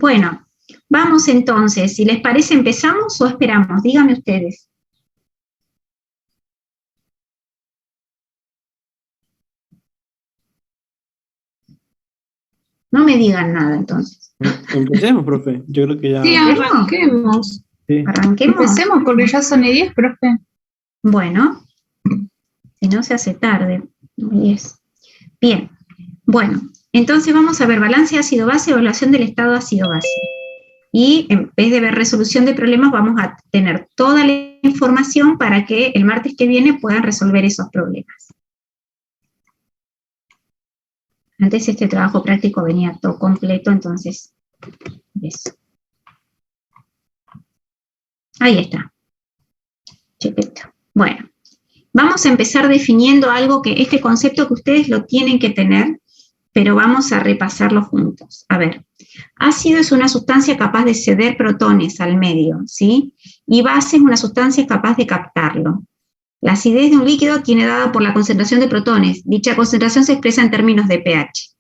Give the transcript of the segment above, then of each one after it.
Bueno, vamos entonces, si les parece, ¿empezamos o esperamos? Díganme ustedes. No me digan nada, entonces. Empecemos, profe. Yo creo que ya... Sí, arranquemos. Sí. Arranquemos. Empecemos porque ya son 10, profe. Bueno, si no se hace tarde. 10. Bien, bueno, entonces vamos a ver balance ácido-base, evaluación del estado ácido-base. Y en vez de ver resolución de problemas, vamos a tener toda la información para que el martes que viene puedan resolver esos problemas. Antes este trabajo práctico venía todo completo, entonces, eso. Ahí está. Chiquito. Bueno, vamos a empezar definiendo algo que, este concepto que ustedes lo tienen que tener, pero vamos a repasarlo juntos. A ver, ácido es una sustancia capaz de ceder protones al medio, ¿sí? Y base es una sustancia capaz de captarlo. La acidez de un líquido tiene dada por la concentración de protones. Dicha concentración se expresa en términos de pH,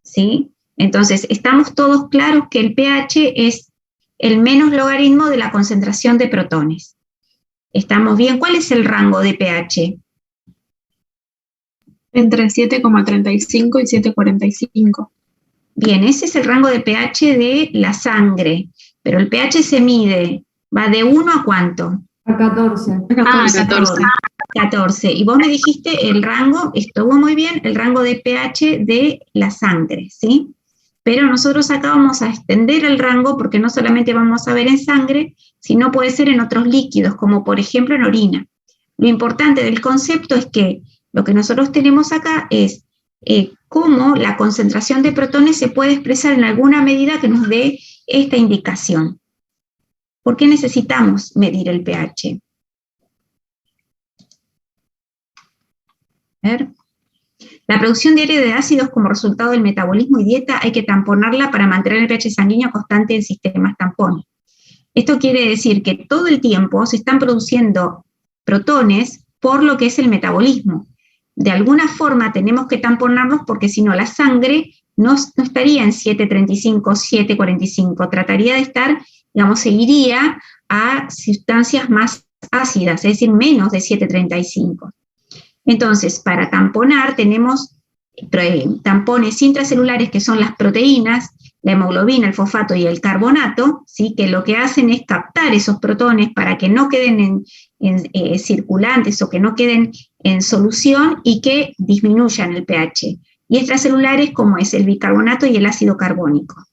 ¿sí? Entonces, estamos todos claros que el pH es el menos logaritmo de la concentración de protones. ¿Estamos bien? ¿Cuál es el rango de pH? Entre 7,35 y 7,45. Bien, ese es el rango de pH de la sangre, pero el pH se mide, ¿va de 1 a cuánto? A 14. 14. Y vos me dijiste el rango, estuvo muy bien, el rango de pH de la sangre, ¿sí? Pero nosotros acá vamos a extender el rango porque no solamente vamos a ver en sangre, sino puede ser en otros líquidos, como por ejemplo en orina. Lo importante del concepto es que lo que nosotros tenemos acá es cómo la concentración de protones se puede expresar en alguna medida que nos dé esta indicación. ¿Por qué necesitamos medir el pH? A ver. La producción diaria de ácidos como resultado del metabolismo y dieta hay que tamponarla para mantener el pH sanguíneo constante en sistemas tampón. Esto quiere decir que todo el tiempo se están produciendo protones por lo que es el metabolismo. De alguna forma tenemos que tamponarlos porque si no la sangre no estaría en 7,35, 7,45, trataría de estar, digamos, seguiría a sustancias más ácidas, es decir, menos de 7,35. Entonces, para tamponar tenemos tampones intracelulares que son las proteínas, la hemoglobina, el fosfato y el carbonato, ¿sí? Que lo que hacen es captar esos protones para que no queden en circulantes o que no queden en solución y que disminuyan el pH. Y extracelulares como es el bicarbonato y el ácido carbónico.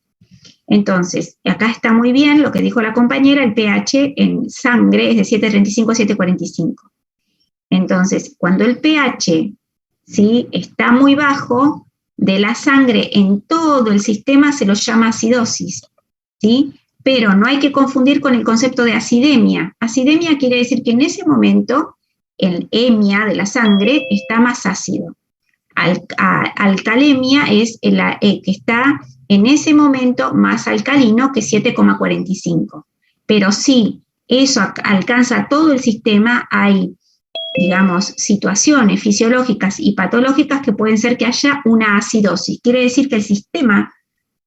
Entonces, acá está muy bien lo que dijo la compañera, el pH en sangre es de 7,35 a 7,45. Entonces, cuando el pH, ¿sí?, está muy bajo de la sangre en todo el sistema se lo llama acidosis, ¿sí? Pero no hay que confundir con el concepto de acidemia. Acidemia quiere decir que en ese momento el hemia de la sangre está más ácido. Alcalemia es que está en ese momento más alcalino que 7,45. Pero si eso alcanza todo el sistema, hay, digamos, situaciones fisiológicas y patológicas que pueden ser que haya una acidosis. Quiere decir que el sistema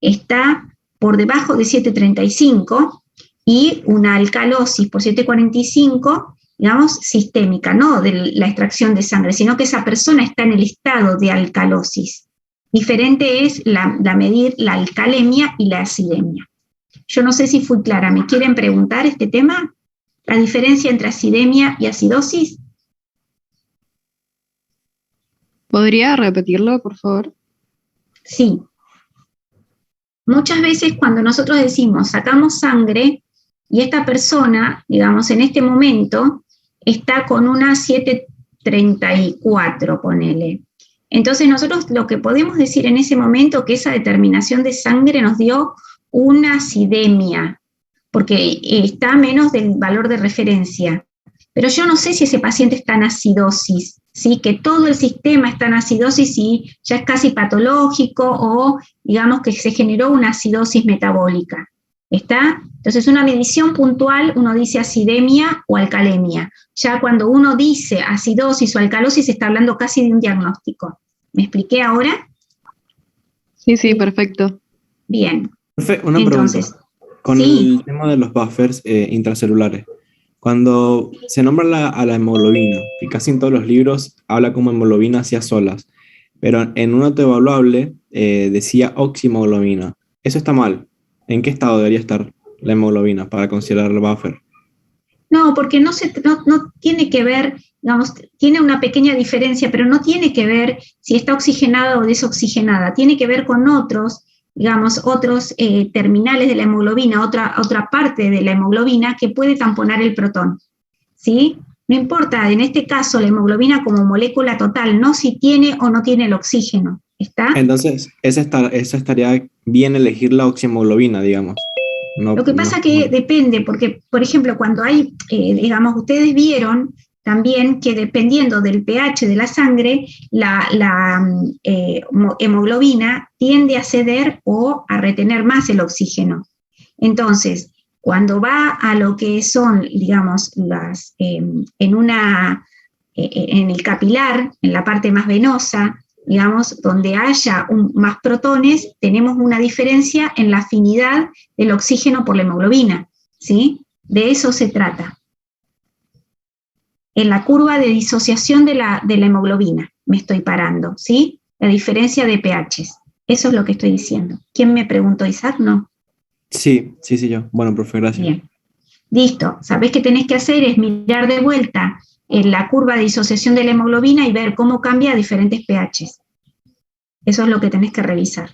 está por debajo de 7,35 y una alcalosis por 7,45, digamos, sistémica, no de la extracción de sangre, sino que esa persona está en el estado de alcalosis. Diferente es la medir la alcalemia y la acidemia. Yo no sé si fui clara. ¿Me quieren preguntar este tema? ¿La diferencia entre acidemia y acidosis? ¿Podría repetirlo, por favor? Sí. Muchas veces cuando nosotros decimos sacamos sangre y esta persona, digamos, en este momento está con una 7,34, ponele. Entonces nosotros lo que podemos decir en ese momento que esa determinación de sangre nos dio una acidemia, porque está menos del valor de referencia. Pero yo no sé si ese paciente está en acidosis, ¿sí? Que todo el sistema está en acidosis y ya es casi patológico o digamos que se generó una acidosis metabólica. ¿Está? Entonces una medición puntual uno dice acidemia o alcalemia. Ya cuando uno dice acidosis o alcalosis está hablando casi de un diagnóstico. ¿Me expliqué ahora? Sí, perfecto. Bien. Profe, una Entonces, pregunta. Con sí, el tema de los buffers intracelulares, cuando se nombra a la hemoglobina, que casi en todos los libros habla como hemoglobina hacia solas, pero en un autoevaluable decía oxihemoglobina. Eso está mal. ¿En qué estado debería estar la hemoglobina para considerar el buffer? no, porque no tiene que ver, digamos, tiene una pequeña diferencia, pero no tiene que ver si está oxigenada o desoxigenada, tiene que ver con otros, digamos, otros terminales de la hemoglobina, otra parte de la hemoglobina que puede tamponar el protón, ¿sí? No importa, en este caso, la hemoglobina como molécula total, no si tiene o no tiene el oxígeno, ¿está? Entonces, esa estaría bien elegir la oxihemoglobina, digamos. Lo No, que no pasa está que mal. depende, porque, por ejemplo, cuando hay, digamos, ustedes vieron también que dependiendo del pH de la sangre, la hemoglobina tiende a ceder o a retener más el oxígeno. Entonces, cuando va a lo que son, digamos, en el capilar, en la parte más venosa, digamos, donde haya más protones, tenemos una diferencia en la afinidad del oxígeno por la hemoglobina, ¿sí? De eso se trata. En la curva de disociación de la hemoglobina me estoy parando, ¿sí? La diferencia de pHs. Eso es lo que estoy diciendo. ¿Quién me preguntó, Isaac? No. Sí, sí, sí, yo. Bueno, profe, gracias. Bien. Listo. ¿Sabés qué tenés que hacer? Es mirar de vuelta en la curva de disociación de la hemoglobina y ver cómo cambia a diferentes pHs. Eso es lo que tenés que revisar.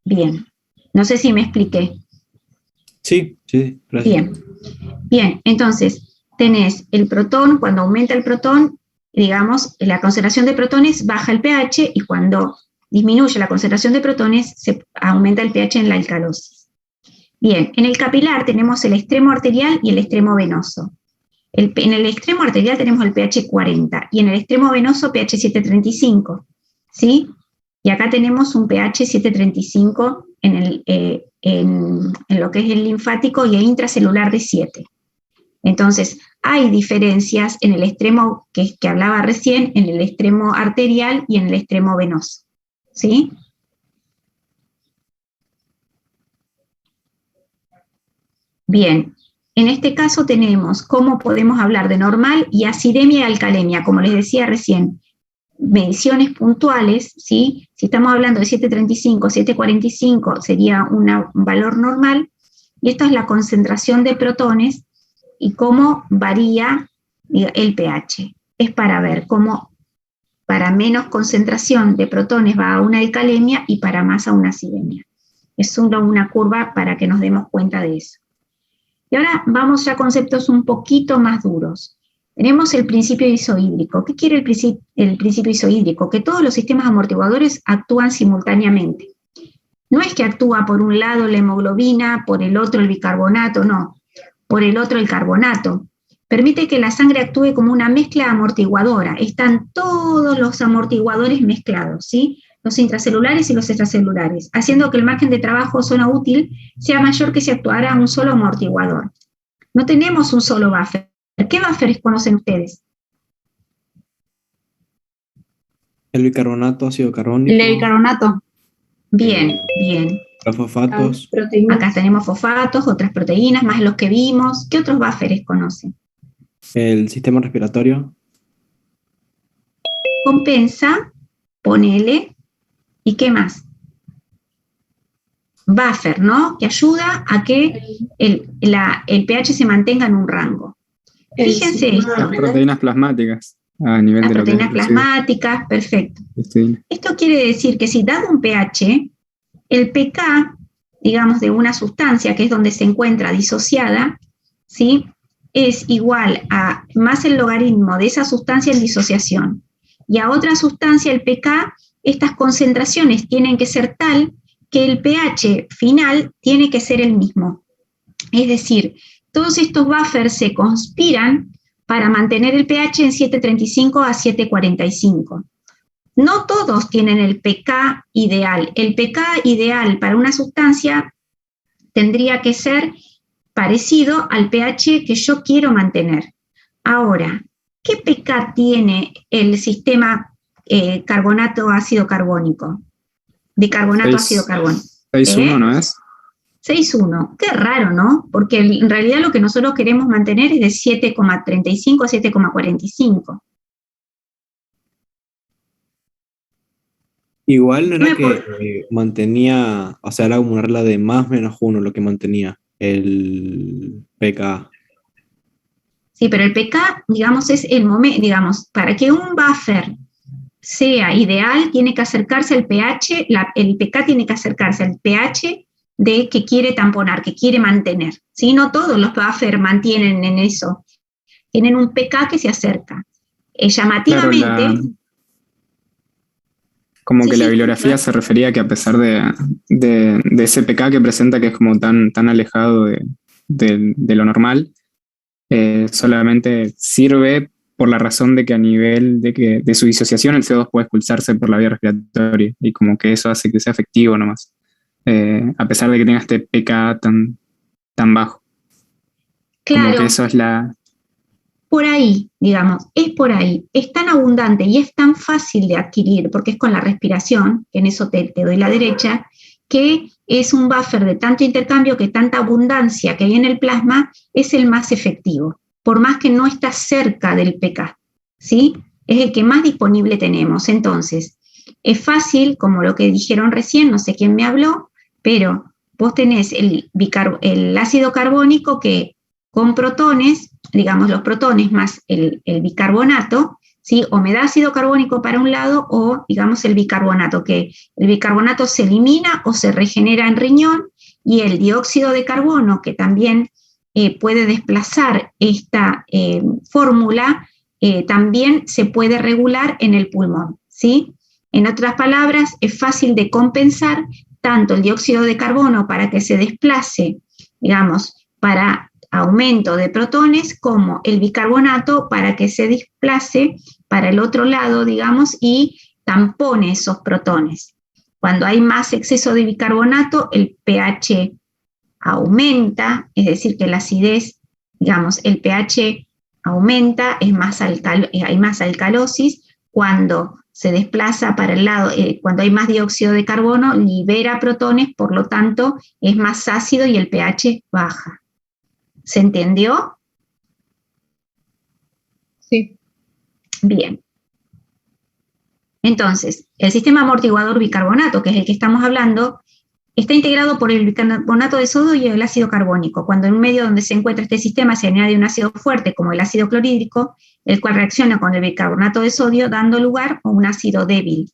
Bien. No sé si me expliqué. Sí, sí, sí, gracias. Bien. Bien, entonces tenés el protón, cuando aumenta el protón, digamos, la concentración de protones baja el pH y cuando disminuye la concentración de protones se aumenta el pH en la alcalosis. Bien, en el capilar tenemos el extremo arterial y el extremo venoso. En el extremo arterial tenemos el pH 40 y en el extremo venoso pH 735, ¿sí? Y acá tenemos un pH 735 en lo que es el linfático y el intracelular de 7. Entonces, hay diferencias en el extremo que hablaba recién, en el extremo arterial y en el extremo venoso, ¿sí? Bien, en este caso tenemos cómo podemos hablar de normal y acidemia y alcalemia, como les decía recién, mediciones puntuales, ¿sí? Si estamos hablando de 735, 745 sería un valor normal, y esta es la concentración de protones y cómo varía el pH. Es para ver cómo para menos concentración de protones va a una alcalemia y para más a una acidemia. Es solo una curva para que nos demos cuenta de eso. Y ahora vamos ya a conceptos un poquito más duros. Tenemos el principio isohídrico. ¿Qué quiere el principio isohídrico? Que todos los sistemas amortiguadores actúan simultáneamente. No es que actúa por un lado la hemoglobina, por el otro el bicarbonato, no, por el otro el carbonato. Permite que la sangre actúe como una mezcla amortiguadora. Están todos los amortiguadores mezclados, ¿sí? Los intracelulares y los extracelulares, haciendo que el margen de trabajo zona útil sea mayor que si actuara un solo amortiguador. No tenemos un solo buffer. ¿Qué buffers conocen ustedes? El bicarbonato, ácido El carbónico, de bicarbonato. Bien, bien. los fosfatos, Acá tenemos fosfatos, otras proteínas, más los que vimos. ¿Qué otros buffers conocen? el sistema respiratorio, Compensa, ponele, ¿y qué más? Buffer, ¿no? Que ayuda a que el pH se mantenga en un rango. Fíjense esto, Proteínas plasmáticas a nivel las de lo que es proteínas plasmáticas, perfecto. Cristina. Esto quiere decir que si dado un pH, el pK, digamos, de una sustancia que es donde se encuentra disociada, ¿sí? Es igual a más el logaritmo de esa sustancia en disociación. Y a otra sustancia, el pK, estas concentraciones tienen que ser tal que el pH final tiene que ser el mismo. Es decir, todos estos buffers se conspiran para mantener el pH en 735 a 745. No todos tienen el pK ideal. El pK ideal para una sustancia tendría que ser parecido al pH que yo quiero mantener. Ahora, ¿qué pK tiene el sistema carbonato ácido carbónico? Bicarbonato ácido 6. carbónico. 6,1, ¿no es? 6,1. Qué raro, ¿no? Porque en realidad lo que nosotros queremos mantener es de 7,35 a 7,45. Igual no era Me que por- mantenía, o sea, era como una regla de más menos uno lo que mantenía el pKa. Sí, pero el pK, digamos, es el momento, digamos, para que un buffer sea ideal, tiene que acercarse al pH, el pK tiene que acercarse al pH de que quiere tamponar, que quiere mantener. ¿Sí? No todos los buffers mantienen en eso. Tienen un pK que se acerca. Claro, Llamativamente, como sí, que la sí, bibliografía se refería a que a pesar de ese pK que presenta, que es como tan alejado de lo normal, solamente sirve por la razón de que a nivel de su disociación el CO2 puede expulsarse por la vía respiratoria y como que eso hace que sea efectivo nomás, a pesar de que tenga este pK tan bajo. Como que claro, eso es la... por ahí, digamos, es por ahí. Es tan abundante y es tan fácil de adquirir, porque es con la respiración, que en eso te doy la derecha, que es un buffer de tanto intercambio que tanta abundancia que hay en el plasma es el más efectivo, por más que no está cerca del pK, ¿sí? Es el que más disponible tenemos. Entonces, es fácil, como lo que dijeron recién, no sé quién me habló, pero vos tenés el ácido carbónico que con protones, digamos los protones más el bicarbonato, ¿sí? O me da ácido carbónico para un lado o, digamos, el bicarbonato, que el bicarbonato se elimina o se regenera en riñón, y el dióxido de carbono, que también puede desplazar esta fórmula, también se puede regular en el pulmón, ¿sí? En otras palabras, es fácil de compensar tanto el dióxido de carbono para que se desplace, digamos, para aumento de protones, como el bicarbonato para que se desplace para el otro lado, digamos, y tampone esos protones. Cuando hay más exceso de bicarbonato, el pH aumenta, es decir, que la acidez, digamos, el pH aumenta, hay más alcalosis. Cuando se desplaza para el lado, cuando hay más dióxido de carbono, libera protones, por lo tanto, es más ácido y el pH baja. ¿Se entendió? Sí. Bien. Entonces, el sistema amortiguador bicarbonato, que es el que estamos hablando, está integrado por el bicarbonato de sodio y el ácido carbónico. Cuando en un medio donde se encuentra este sistema se añade un ácido fuerte, como el ácido clorhídrico, el cual reacciona con el bicarbonato de sodio, dando lugar a un ácido débil.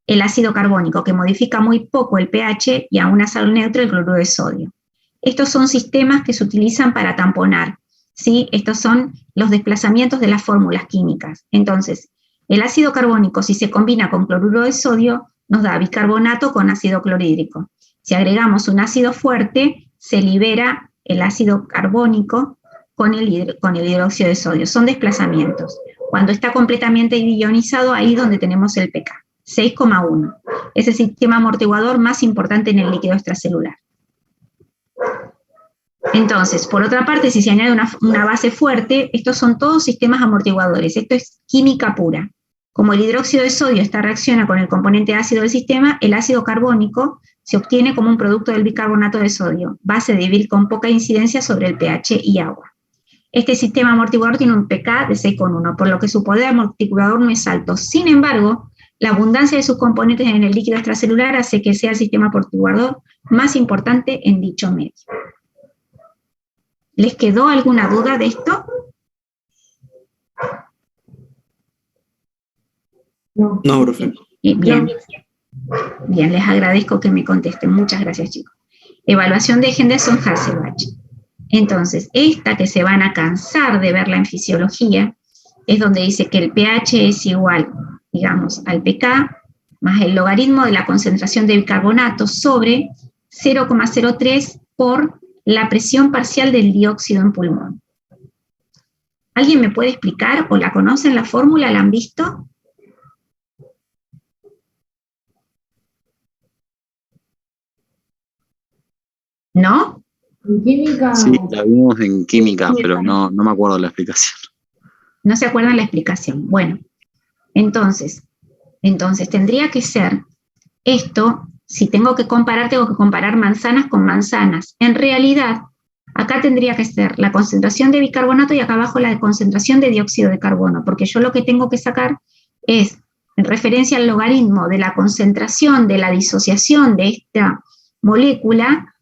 El ácido carbónico, que modifica muy poco el pH, y a una sal neutra el cloruro de sodio. Estos son sistemas que se utilizan para tamponar, ¿sí? Estos son los desplazamientos de las fórmulas químicas. Entonces, el ácido carbónico, si se combina con cloruro de sodio, nos da bicarbonato con ácido clorhídrico. Si agregamos un ácido fuerte, se libera el ácido carbónico con el hidróxido de sodio. Son desplazamientos. Cuando está completamente ionizado, ahí es donde tenemos el pK, 6,1. Es el sistema amortiguador más importante en el líquido extracelular. Entonces, por otra parte, si se añade una base fuerte, estos son todos sistemas amortiguadores. Esto es química pura. Como el hidróxido de sodio reacciona con el componente ácido del sistema, el ácido carbónico se obtiene como un producto del bicarbonato de sodio, base débil con poca incidencia sobre el pH y agua. Este sistema amortiguador tiene un pK de 6,1, por lo que su poder amortiguador no es alto. Sin embargo, la abundancia de sus componentes en el líquido extracelular hace que sea el sistema amortiguador más importante en dicho medio. ¿Les quedó alguna duda de esto? No, profe. Bien. Bien, les agradezco que me contesten. Muchas gracias, chicos. Evaluación de Henderson-Hasselbalch. Entonces, esta que se van a cansar de verla en fisiología, es donde dice que el pH es igual, digamos, al pK más el logaritmo de la concentración de bicarbonato sobre 0,03 por la presión parcial del dióxido en pulmón. ¿Alguien me puede explicar o la conocen la fórmula? ¿La han visto? ¿No? ¿En química? Sí, la vimos en química, pero no me acuerdo de la explicación. ¿No se acuerdan la explicación? Bueno, entonces tendría que ser esto Si tengo que comparar manzanas con manzanas. En realidad, acá tendría que ser la concentración de bicarbonato y acá abajo la concentración de dióxido de carbono, porque yo lo que tengo que sacar es, en referencia al logaritmo de la concentración de la disociación de esta molécula,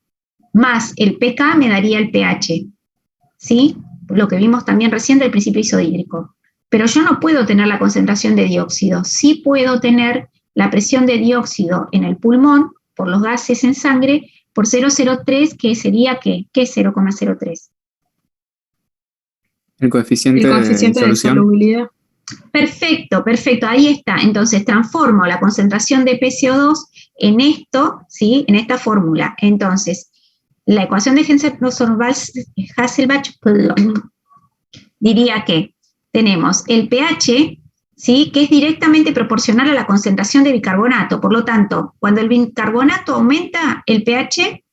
más el pK me daría el pH, ¿sí? Lo que vimos también recién del principio isodídrico. Pero yo no puedo tener la concentración de dióxido, sí puedo tener la presión de dióxido en el pulmón por los gases en sangre por 0,03, que sería ¿qué? ¿Qué es 0,03? El coeficiente, El coeficiente de de solución. solubilidad. Perfecto, perfecto, ahí está. Entonces transformo la concentración de PCO2 en esto, ¿sí? En esta fórmula. Entonces, la ecuación de Hasselbalch diría que tenemos el pH, ¿sí? Que es directamente proporcional a la concentración de bicarbonato. Por lo tanto, cuando el bicarbonato aumenta, el pH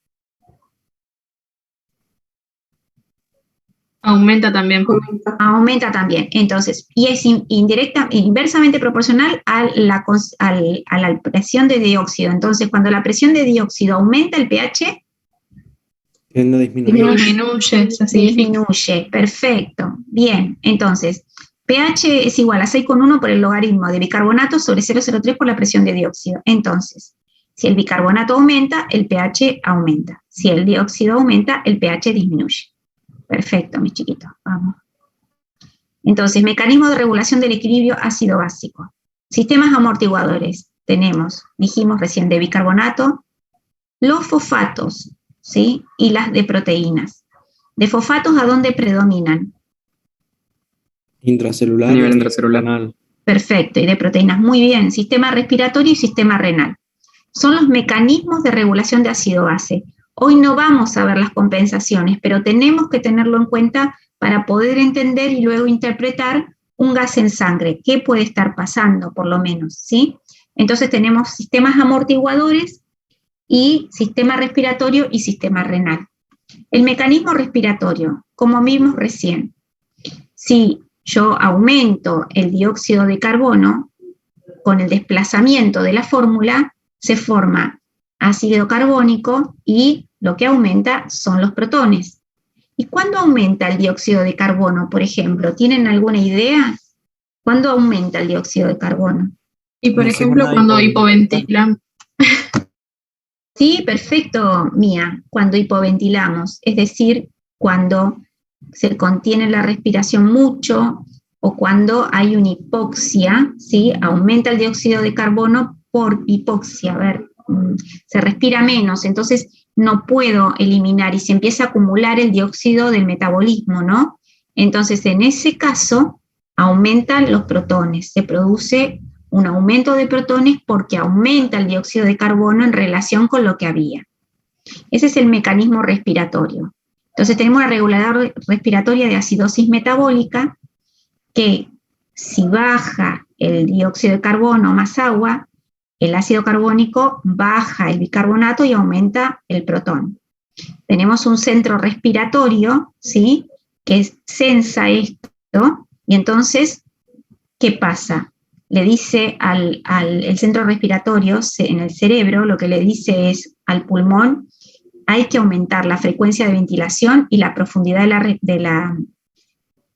Aumenta también. aumenta también. Entonces, y es inversamente proporcional a la presión de dióxido. Entonces, cuando la presión de dióxido aumenta, el pH Tiende a disminuir. Disminuye, se acidifica. disminuye. Perfecto. Bien, entonces, pH es igual a 6,1 por el logaritmo de bicarbonato sobre 0,03 por la presión de dióxido. Entonces, si el bicarbonato aumenta, el pH aumenta. Si el dióxido aumenta, el pH disminuye. Perfecto, mis chiquitos. Vamos. Entonces, mecanismo de regulación del equilibrio ácido básico. Sistemas amortiguadores. Tenemos, dijimos recién, de bicarbonato, los fosfatos, ¿sí? Y las de proteínas. ¿De fosfatos a dónde predominan? Intracelular. A nivel y intracelular. renal. Perfecto, y de proteínas. Muy bien, sistema respiratorio y sistema renal. Son los mecanismos de regulación de ácido base. Hoy no vamos a ver las compensaciones, pero tenemos que tenerlo en cuenta para poder entender y luego interpretar un gas en sangre. ¿Qué puede estar pasando, por lo menos? ¿Sí? Entonces tenemos sistemas amortiguadores y sistema respiratorio y sistema renal. El mecanismo respiratorio, como vimos recién, si yo aumento el dióxido de carbono, con el desplazamiento de la fórmula, se forma ácido carbónico y lo que aumenta son los protones. ¿Y cuándo aumenta el dióxido de carbono, por ejemplo? ¿Tienen alguna idea? ¿Cuándo aumenta el dióxido de carbono? Y por No sé, ejemplo, una cuando hipoventilan. Sí, perfecto, Mía, cuando hipoventilamos, es decir, cuando se contiene la respiración mucho o cuando hay una hipoxia, ¿sí? Aumenta el dióxido de carbono por hipoxia, a ver, se respira menos, entonces no puedo eliminar y se empieza a acumular el dióxido del metabolismo, ¿no? Entonces, en ese caso, aumentan los protones, se produce un aumento de protones porque aumenta el dióxido de carbono en relación con lo que había. Ese es el mecanismo respiratorio. Entonces tenemos una reguladora respiratoria de acidosis metabólica que si baja el dióxido de carbono más agua, el ácido carbónico baja el bicarbonato y aumenta el protón. Tenemos un centro respiratorio, ¿sí? Que sensa esto, y entonces, ¿qué pasa? Le dice el centro respiratorio en el cerebro, lo que le dice es al pulmón, hay que aumentar la frecuencia de ventilación y la profundidad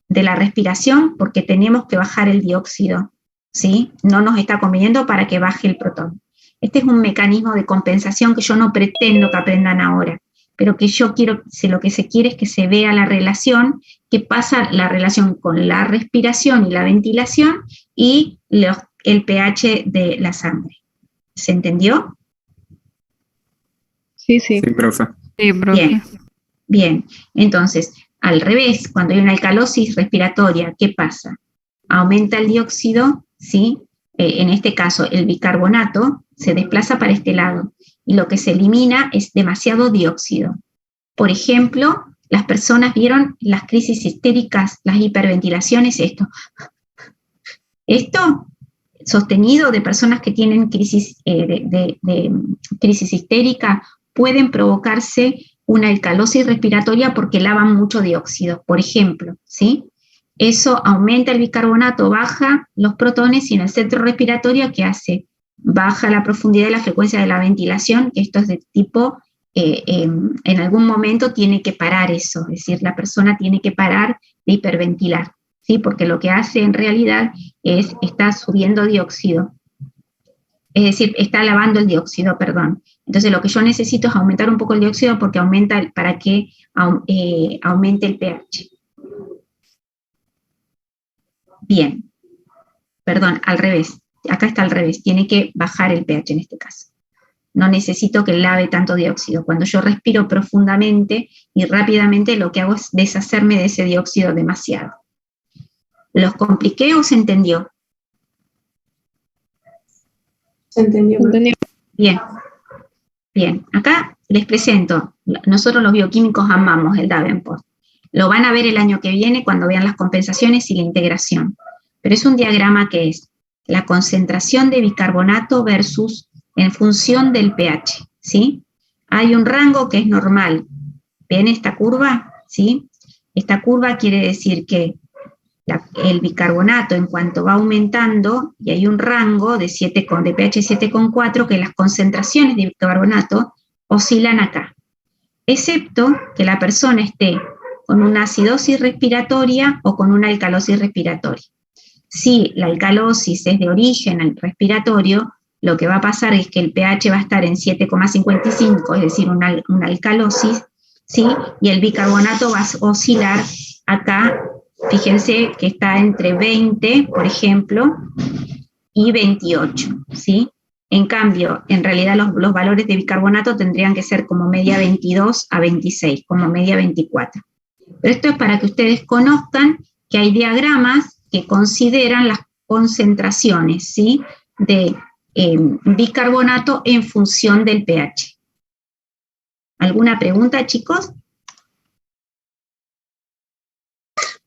de la respiración porque tenemos que bajar el dióxido, ¿sí? No nos está conviniendo para que baje el protón. Este es un mecanismo de compensación que yo no pretendo que aprendan ahora, pero que yo quiero, lo que se quiere es que se vea la relación, que pasa la relación con la respiración y la ventilación y el pH de la sangre. ¿Se entendió? Sí, sí. Sí, profe. Sí, profe. Bien, bien. Entonces, al revés, cuando hay una alcalosis respiratoria, ¿qué pasa? Aumenta el dióxido, ¿sí? En este caso, el bicarbonato se desplaza para este lado y lo que se elimina es demasiado dióxido. Por ejemplo, las personas vieron las crisis histéricas, las hiperventilaciones, esto sostenido de personas que tienen crisis, crisis histérica, pueden provocarse una alcalosis respiratoria porque lavan mucho dióxido, por ejemplo, ¿sí? Eso aumenta el bicarbonato, baja los protones y en el centro respiratorio, ¿qué hace? baja la profundidad y la frecuencia de la ventilación, que esto es de tipo, en algún momento tiene que parar eso, es decir, la persona tiene que parar de hiperventilar, ¿sí? Porque lo que hace en realidad está subiendo dióxido, es decir, está lavando el dióxido, perdón. Entonces lo que yo necesito es aumentar un poco el dióxido porque para que aumente el pH. Bien, perdón, al revés. Acá está al revés, tiene que bajar el pH en este caso. No necesito que lave tanto dióxido. Cuando yo respiro profundamente y rápidamente, lo que hago es deshacerme de ese dióxido demasiado. ¿Los compliqué o se entendió? Se entendió. Bien, bien. Acá les presento, nosotros los bioquímicos amamos el Davenport. Lo van a ver el año que viene cuando vean las compensaciones y la integración. Pero es un diagrama que es la concentración de bicarbonato versus en función del pH, ¿sí? Hay un rango que es normal. ¿Ven esta curva? ¿Sí? Esta curva quiere decir que el bicarbonato en cuanto va aumentando, y hay un rango de pH 7,4, que las concentraciones de bicarbonato oscilan acá, excepto que la persona esté con una acidosis respiratoria o con una alcalosis respiratoria. Si la alcalosis es de origen respiratorio, lo que va a pasar es que el pH va a estar en 7,55, es decir, una alcalosis, ¿sí? Y el bicarbonato va a oscilar acá, fíjense que está entre 20, por ejemplo, y 28, ¿sí? En cambio, en realidad los valores de bicarbonato tendrían que ser como media 22 a 26, como media 24. Pero esto es para que ustedes conozcan que hay diagramas que consideran las concentraciones, ¿sí? De bicarbonato en función del pH. ¿Alguna pregunta, chicos?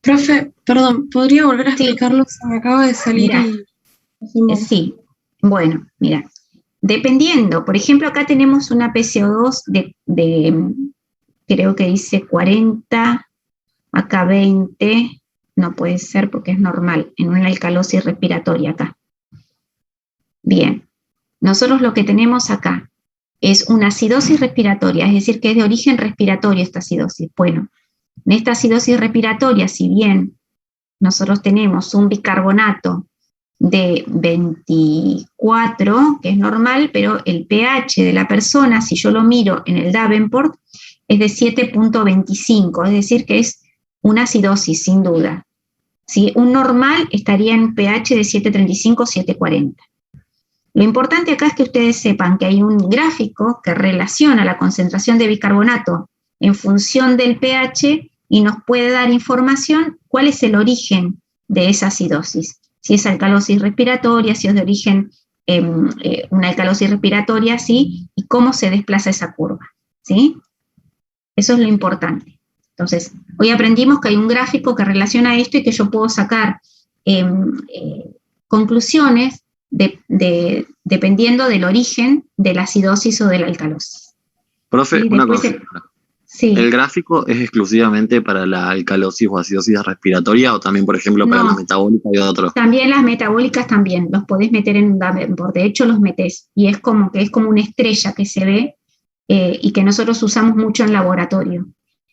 Profe, perdón, ¿podría volver a explicarlo? Se me acaba de salir. Mirá, sí, bueno, mira, dependiendo, por ejemplo, acá tenemos una PCO2 de creo que dice 40, acá 20, no puede ser porque es normal, en una alcalosis respiratoria acá. Bien, nosotros lo que tenemos acá es una acidosis respiratoria, es decir, que es de origen respiratorio esta acidosis. Bueno, en esta acidosis respiratoria, si bien nosotros tenemos un bicarbonato de 24, que es normal, pero el pH de la persona, si yo lo miro en el Davenport, es de 7,25, es decir, que es una acidosis, sin duda. ¿Sí? Un normal estaría en pH de 7,35, 7,40. Lo importante acá es que ustedes sepan que hay un gráfico que relaciona la concentración de bicarbonato en función del pH y nos puede dar información cuál es el origen de esa acidosis. Si es alcalosis respiratoria, si es de origen una alcalosis respiratoria, ¿sí? Y cómo se desplaza esa curva, ¿sí? Eso es lo importante. Entonces, hoy aprendimos que hay un gráfico que relaciona esto y que yo puedo sacar conclusiones dependiendo del origen de la acidosis o de la alcalosis. Profe, ¿Sí? una Después cosa. Sí. ¿El gráfico es exclusivamente para la alcalosis o acidosis respiratoria o también, por ejemplo, para la metabólica y otros? También las metabólicas también, los podés meter en un Davenport, de hecho los metés, y es como una estrella que se ve y que nosotros usamos mucho en laboratorio.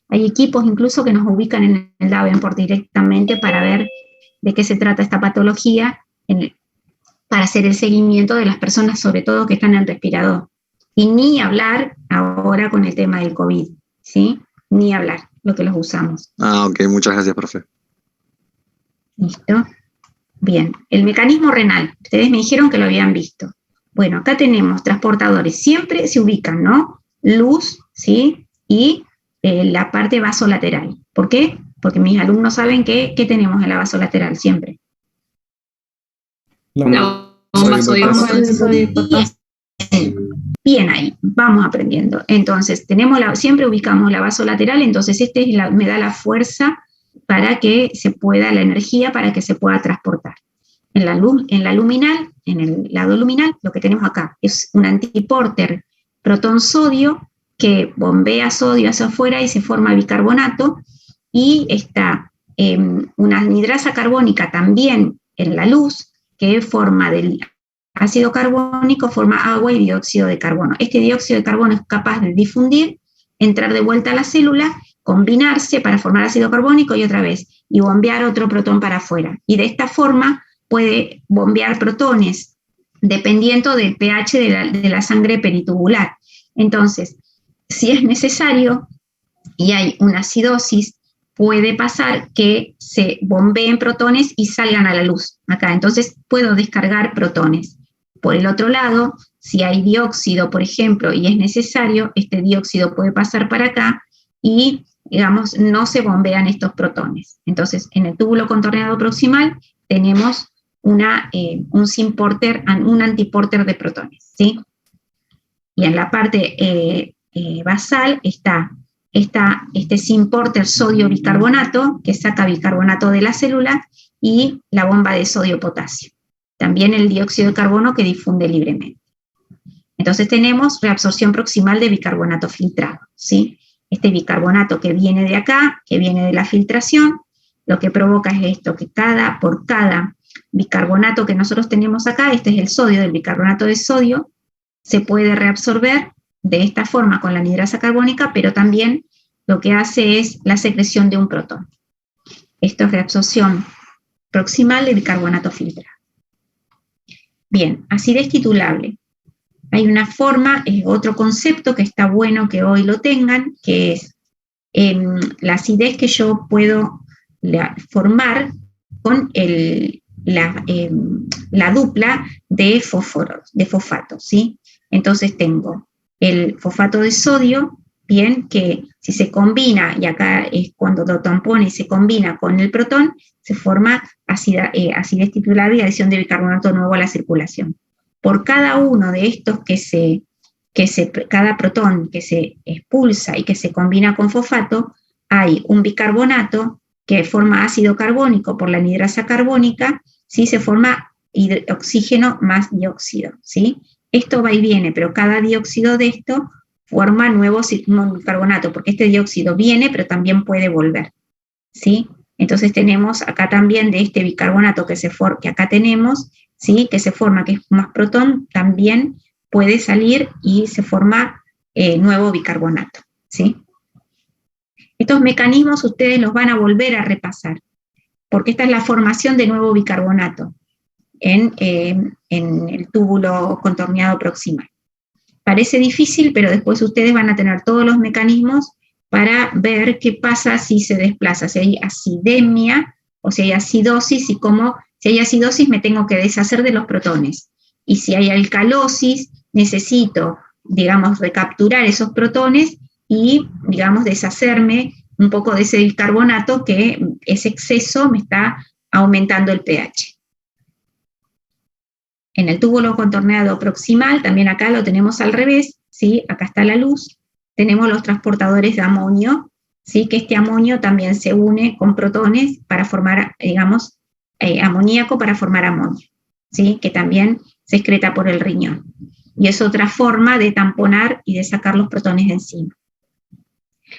Hay equipos incluso que nos ubican en el Davenport directamente para ver de qué se trata esta patología, para hacer el seguimiento de las personas, sobre todo que están en respirador. Y ni hablar ahora con el tema del COVID, ¿sí? Ni hablar, lo que los usamos. Ah, ok, muchas gracias, profe. ¿Listo? Bien, el mecanismo renal, ustedes me dijeron que lo habían visto. Bueno, acá tenemos transportadores, siempre se ubican, ¿no? Luz, ¿sí? Y la parte vasolateral. ¿Por qué? Porque mis alumnos saben que ¿qué tenemos en la vasolateral siempre? La bomba sodio. Bien ahí, vamos aprendiendo. Entonces, siempre ubicamos la vasolateral, entonces me da la fuerza para que se pueda, la energía para que se pueda transportar. En el lado luminal, lo que tenemos acá es un antiporter protón-sodio que bombea sodio hacia afuera y se forma bicarbonato, y está una anhidrasa carbónica también en la luz, que forma del ácido carbónico forma agua y dióxido de carbono. Este dióxido de carbono es capaz de difundir, entrar de vuelta a la célula, combinarse para formar ácido carbónico y otra vez, y bombear otro protón para afuera. Y de esta forma puede bombear protones, dependiendo del pH de la sangre peritubular. Entonces, si es necesario y hay una acidosis, puede pasar que se bombeen protones y salgan a la luz acá. Entonces, puedo descargar protones. Por el otro lado, si hay dióxido, por ejemplo, y es necesario, este dióxido puede pasar para acá y, digamos, no se bombean estos protones. Entonces, en el túbulo contorneado proximal tenemos un sin-porter, un antiporter de protones, ¿sí? Y en la parte basal está este sin-porter sodio bicarbonato, que saca bicarbonato de la célula, y la bomba de sodio-potasio. También el dióxido de carbono que difunde libremente. Entonces tenemos reabsorción proximal de bicarbonato filtrado, ¿sí? Este bicarbonato que viene de acá, que viene de la filtración, lo que provoca es esto, que por cada bicarbonato que nosotros tenemos acá, este es el sodio, del bicarbonato de sodio, se puede reabsorber de esta forma con la anhidrasa carbónica, pero también lo que hace es la secreción de un protón. Esto es reabsorción proximal de bicarbonato filtrado. Bien, acidez titulable. Hay una forma, es otro concepto que está bueno que hoy lo tengan, que es la acidez que yo puedo formar con la dupla de fosfato, ¿sí? Entonces tengo el fosfato de sodio, bien, que si se combina, y acá es cuando lo tampona y se combina con el protón, se forma acidez titulable y adición de bicarbonato nuevo a la circulación. Por cada uno de estos cada protón que se expulsa y que se combina con fosfato, hay un bicarbonato que forma ácido carbónico por la anhidrasa carbónica, ¿sí? Se forma oxígeno más dióxido, ¿sí? Esto va y viene, pero cada dióxido de esto forma nuevo bicarbonato, porque este dióxido viene, pero también puede volver, ¿sí? Entonces tenemos acá también de este bicarbonato que acá tenemos, ¿sí? Que se forma, que es más protón, también puede salir y se forma nuevo bicarbonato, ¿sí? Estos mecanismos ustedes los van a volver a repasar, porque esta es la formación de nuevo bicarbonato en el túbulo contorneado proximal. Parece difícil, pero después ustedes van a tener todos los mecanismos para ver qué pasa si se desplaza, si hay acidemia o si hay acidosis, y cómo, si hay acidosis me tengo que deshacer de los protones. Y si hay alcalosis, necesito, digamos, recapturar esos protones y, digamos, deshacerme un poco de ese bicarbonato que ese exceso me está aumentando el pH. En el túbulo contorneado proximal, también acá lo tenemos al revés, ¿sí? Acá está la luz, tenemos los transportadores de amonio, ¿sí? Que este amonio también se une con protones para formar, digamos, amoníaco para formar amonio, ¿sí? Que también se excreta por el riñón. Y es otra forma de tamponar y de sacar los protones de encima.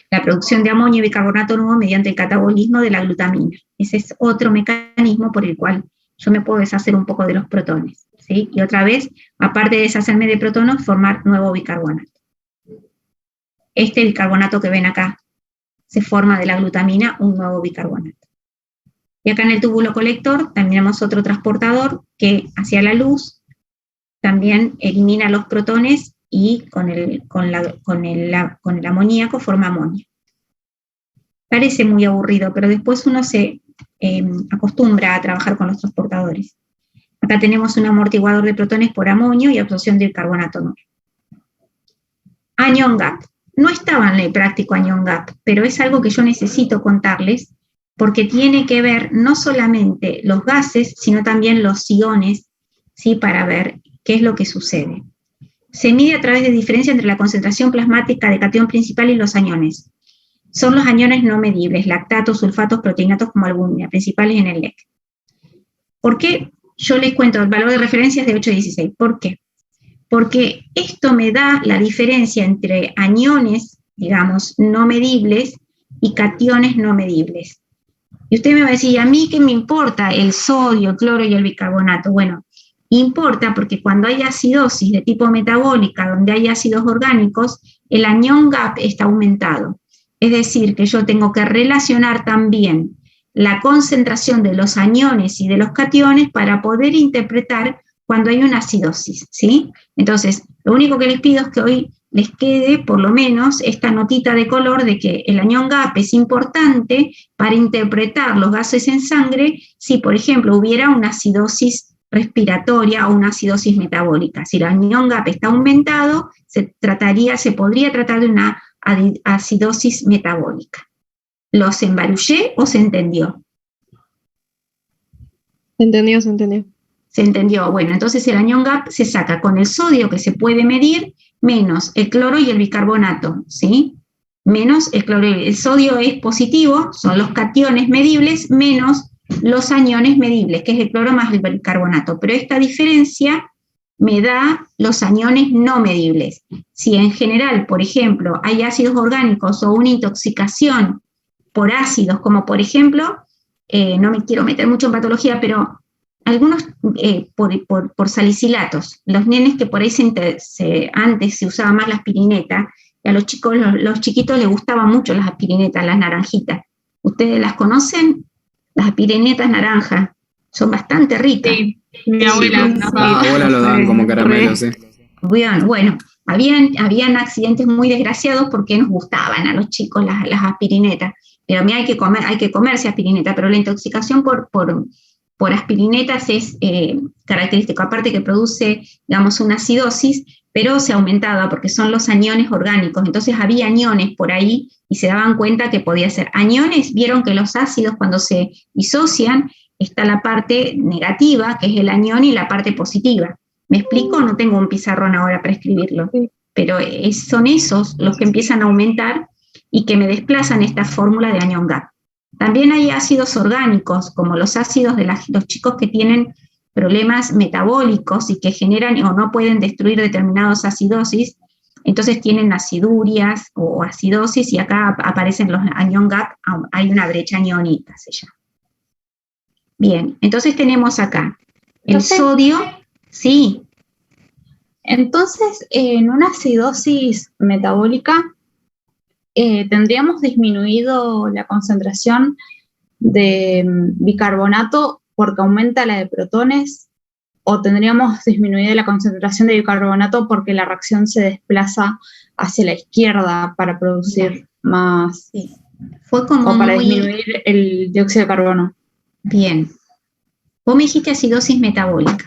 La producción de amonio y bicarbonato nuevo mediante el catabolismo de la glutamina. Ese es otro mecanismo por el cual yo me puedo deshacer un poco de los protones, ¿sí? Y otra vez, aparte de deshacerme de protones, formar nuevo bicarbonato. Este bicarbonato que ven acá se forma de la glutamina un nuevo bicarbonato. Y acá en el túbulo colector también tenemos otro transportador que hacia la luz también elimina los protones y con el amoníaco forma amonio. Parece muy aburrido, pero después uno se acostumbra a trabajar con los transportadores. Acá tenemos un amortiguador de protones por amonio y absorción del carbonato nuevo. Anion gap. No estaba en el práctico anion gap, pero es algo que yo necesito contarles porque tiene que ver no solamente los gases, sino también los iones, ¿sí? Para ver qué es lo que sucede. Se mide a través de diferencia entre la concentración plasmática de catión principal y los aniones. Son los aniones no medibles, lactatos, sulfatos, proteinatos como albúmina, principales en el LEC. ¿Por qué? Yo les cuento, el valor de referencia es de 8,16. ¿Por qué? Porque esto me da la diferencia entre aniones, digamos, no medibles y cationes no medibles. Y usted me va a decir, ¿a mí qué me importa el sodio, el cloro y el bicarbonato? Bueno, Importa porque cuando hay acidosis de tipo metabólica, donde hay ácidos orgánicos, el anión gap está aumentado. Es decir, que yo tengo que relacionar también la concentración de los aniones y de los cationes para poder interpretar cuando hay una acidosis, ¿sí? Entonces, lo único que les pido es que hoy les quede por lo menos esta notita de color de que el anión gap es importante para interpretar los gases en sangre si, por ejemplo, hubiera una acidosis respiratoria o una acidosis metabólica. Si el anión gap está aumentado, se podría tratar de una acidosis metabólica. ¿Los embarullé o se entendió? Se entendió, se entendió. Se entendió. Bueno, entonces el anión gap se saca con el sodio que se puede medir menos el cloro y el bicarbonato, ¿sí? Menos el cloro. El sodio es positivo, son los cationes medibles, menos los aniones medibles, que es el cloro más el bicarbonato. Pero esta diferencia me da los aniones no medibles. Si en general, por ejemplo, hay ácidos orgánicos o una intoxicación por ácidos, como por ejemplo, no me quiero meter mucho en patología, pero algunos por salicilatos, los nenes que por ahí antes se usaba más la aspirineta, y a los chiquitos les gustaban mucho las aspirinetas, las naranjitas. ¿Ustedes las conocen? Las aspirinetas naranjas, son bastante ricas. Sí, mi abuela. Mi abuela lo daban como caramelo, sí. Bueno, habían accidentes muy desgraciados porque nos gustaban a los chicos las aspirinetas, pero a mí hay que comerse aspirineta, pero la intoxicación por aspirinetas es característico, aparte que produce, digamos, una acidosis, pero se aumentaba porque son los aniones orgánicos, entonces había aniones por ahí y se daban cuenta que podía ser. Aniones, vieron que los ácidos cuando se disocian, está la parte negativa, que es el anión, y la parte positiva. ¿Me explico? No tengo un pizarrón ahora para escribirlo, pero son esos los que empiezan a aumentar y que me desplazan esta fórmula de anión gap. También hay ácidos orgánicos, como los ácidos de los chicos que tienen problemas metabólicos y que generan o no pueden destruir determinados acidosis, entonces tienen acidurias o acidosis y acá aparecen los anión gap, hay una brecha aniónica, se llama. Bien, entonces tenemos acá el sodio, sí. Entonces, en una acidosis metabólica, ¿tendríamos disminuido la concentración de bicarbonato porque aumenta la de protones? ¿O tendríamos disminuido la concentración de bicarbonato porque la reacción se desplaza hacia la izquierda para producir más? Sí. Fue como o para disminuir el dióxido de carbono. Bien. Vos me dijiste acidosis metabólica.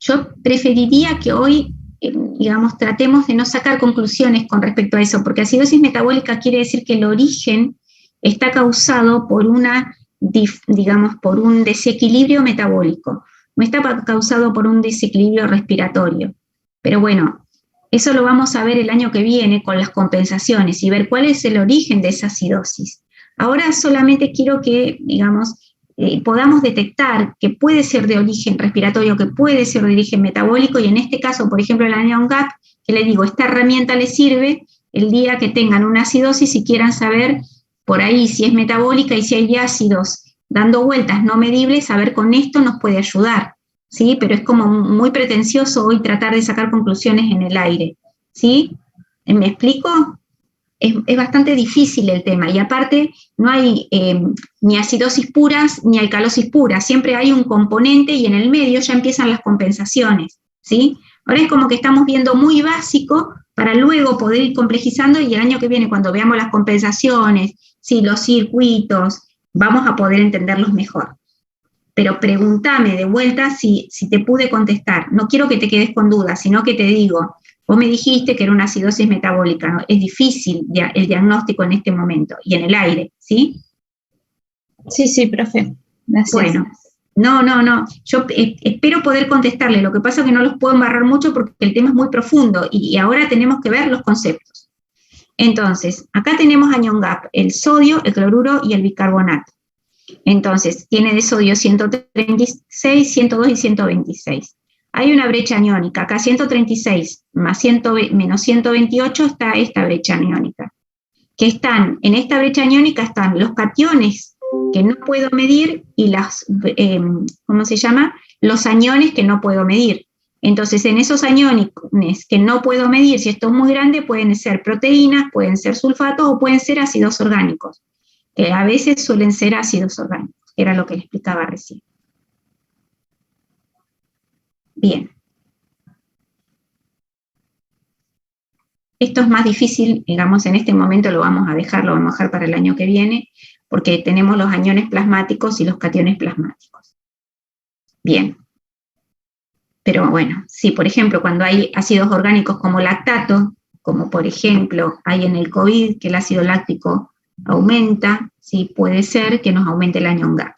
Yo preferiría que hoy, digamos, tratemos de no sacar conclusiones con respecto a eso, porque acidosis metabólica quiere decir que el origen está causado por por un desequilibrio metabólico, no está causado por un desequilibrio respiratorio. Pero bueno, eso lo vamos a ver el año que viene con las compensaciones y ver cuál es el origen de esa acidosis. Ahora solamente quiero que, digamos, podamos detectar que puede ser de origen respiratorio, que puede ser de origen metabólico, y en este caso, por ejemplo, el anión gap, que le digo, esta herramienta les sirve el día que tengan una acidosis y quieran saber por ahí si es metabólica y si hay ácidos dando vueltas no medibles, a ver, con esto nos puede ayudar, ¿sí? Pero es como muy pretencioso hoy tratar de sacar conclusiones en el aire, ¿sí? ¿Me explico? Es bastante difícil el tema, y aparte no hay ni acidosis puras ni alcalosis puras, siempre hay un componente y en el medio ya empiezan las compensaciones, ¿sí? Ahora es como que estamos viendo muy básico para luego poder ir complejizando, y el año que viene cuando veamos las compensaciones, ¿sí? Los circuitos, vamos a poder entenderlos mejor. Pero pregúntame de vuelta si te pude contestar, no quiero que te quedes con dudas, sino que te digo, vos me dijiste que era una acidosis metabólica, ¿no? Es difícil el diagnóstico en este momento, y en el aire, ¿sí? Sí, profe. Gracias. Bueno, no, yo espero poder contestarle, lo que pasa es que no los puedo embarrar mucho porque el tema es muy profundo, y ahora tenemos que ver los conceptos. Entonces, acá tenemos anión gap, el sodio, el cloruro y el bicarbonato. Entonces, tiene de sodio 136, 102 y 126. Hay una brecha aniónica, acá 136 menos 128 está esta brecha aniónica. En esta brecha aniónica están los cationes que no puedo medir y las, ¿cómo se llama? los aniones que no puedo medir. Entonces, en esos aniones que no puedo medir, si esto es muy grande, pueden ser proteínas, pueden ser sulfatos o pueden ser ácidos orgánicos, que a veces suelen ser ácidos orgánicos, que era lo que le explicaba recién. Bien. Esto es más difícil, digamos, en este momento lo vamos a dejar para el año que viene, porque tenemos los aniones plasmáticos y los cationes plasmáticos. Bien. Pero bueno, si por ejemplo cuando hay ácidos orgánicos como lactato, como por ejemplo hay en el COVID, que el ácido láctico aumenta, sí, puede ser que nos aumente el anion gap.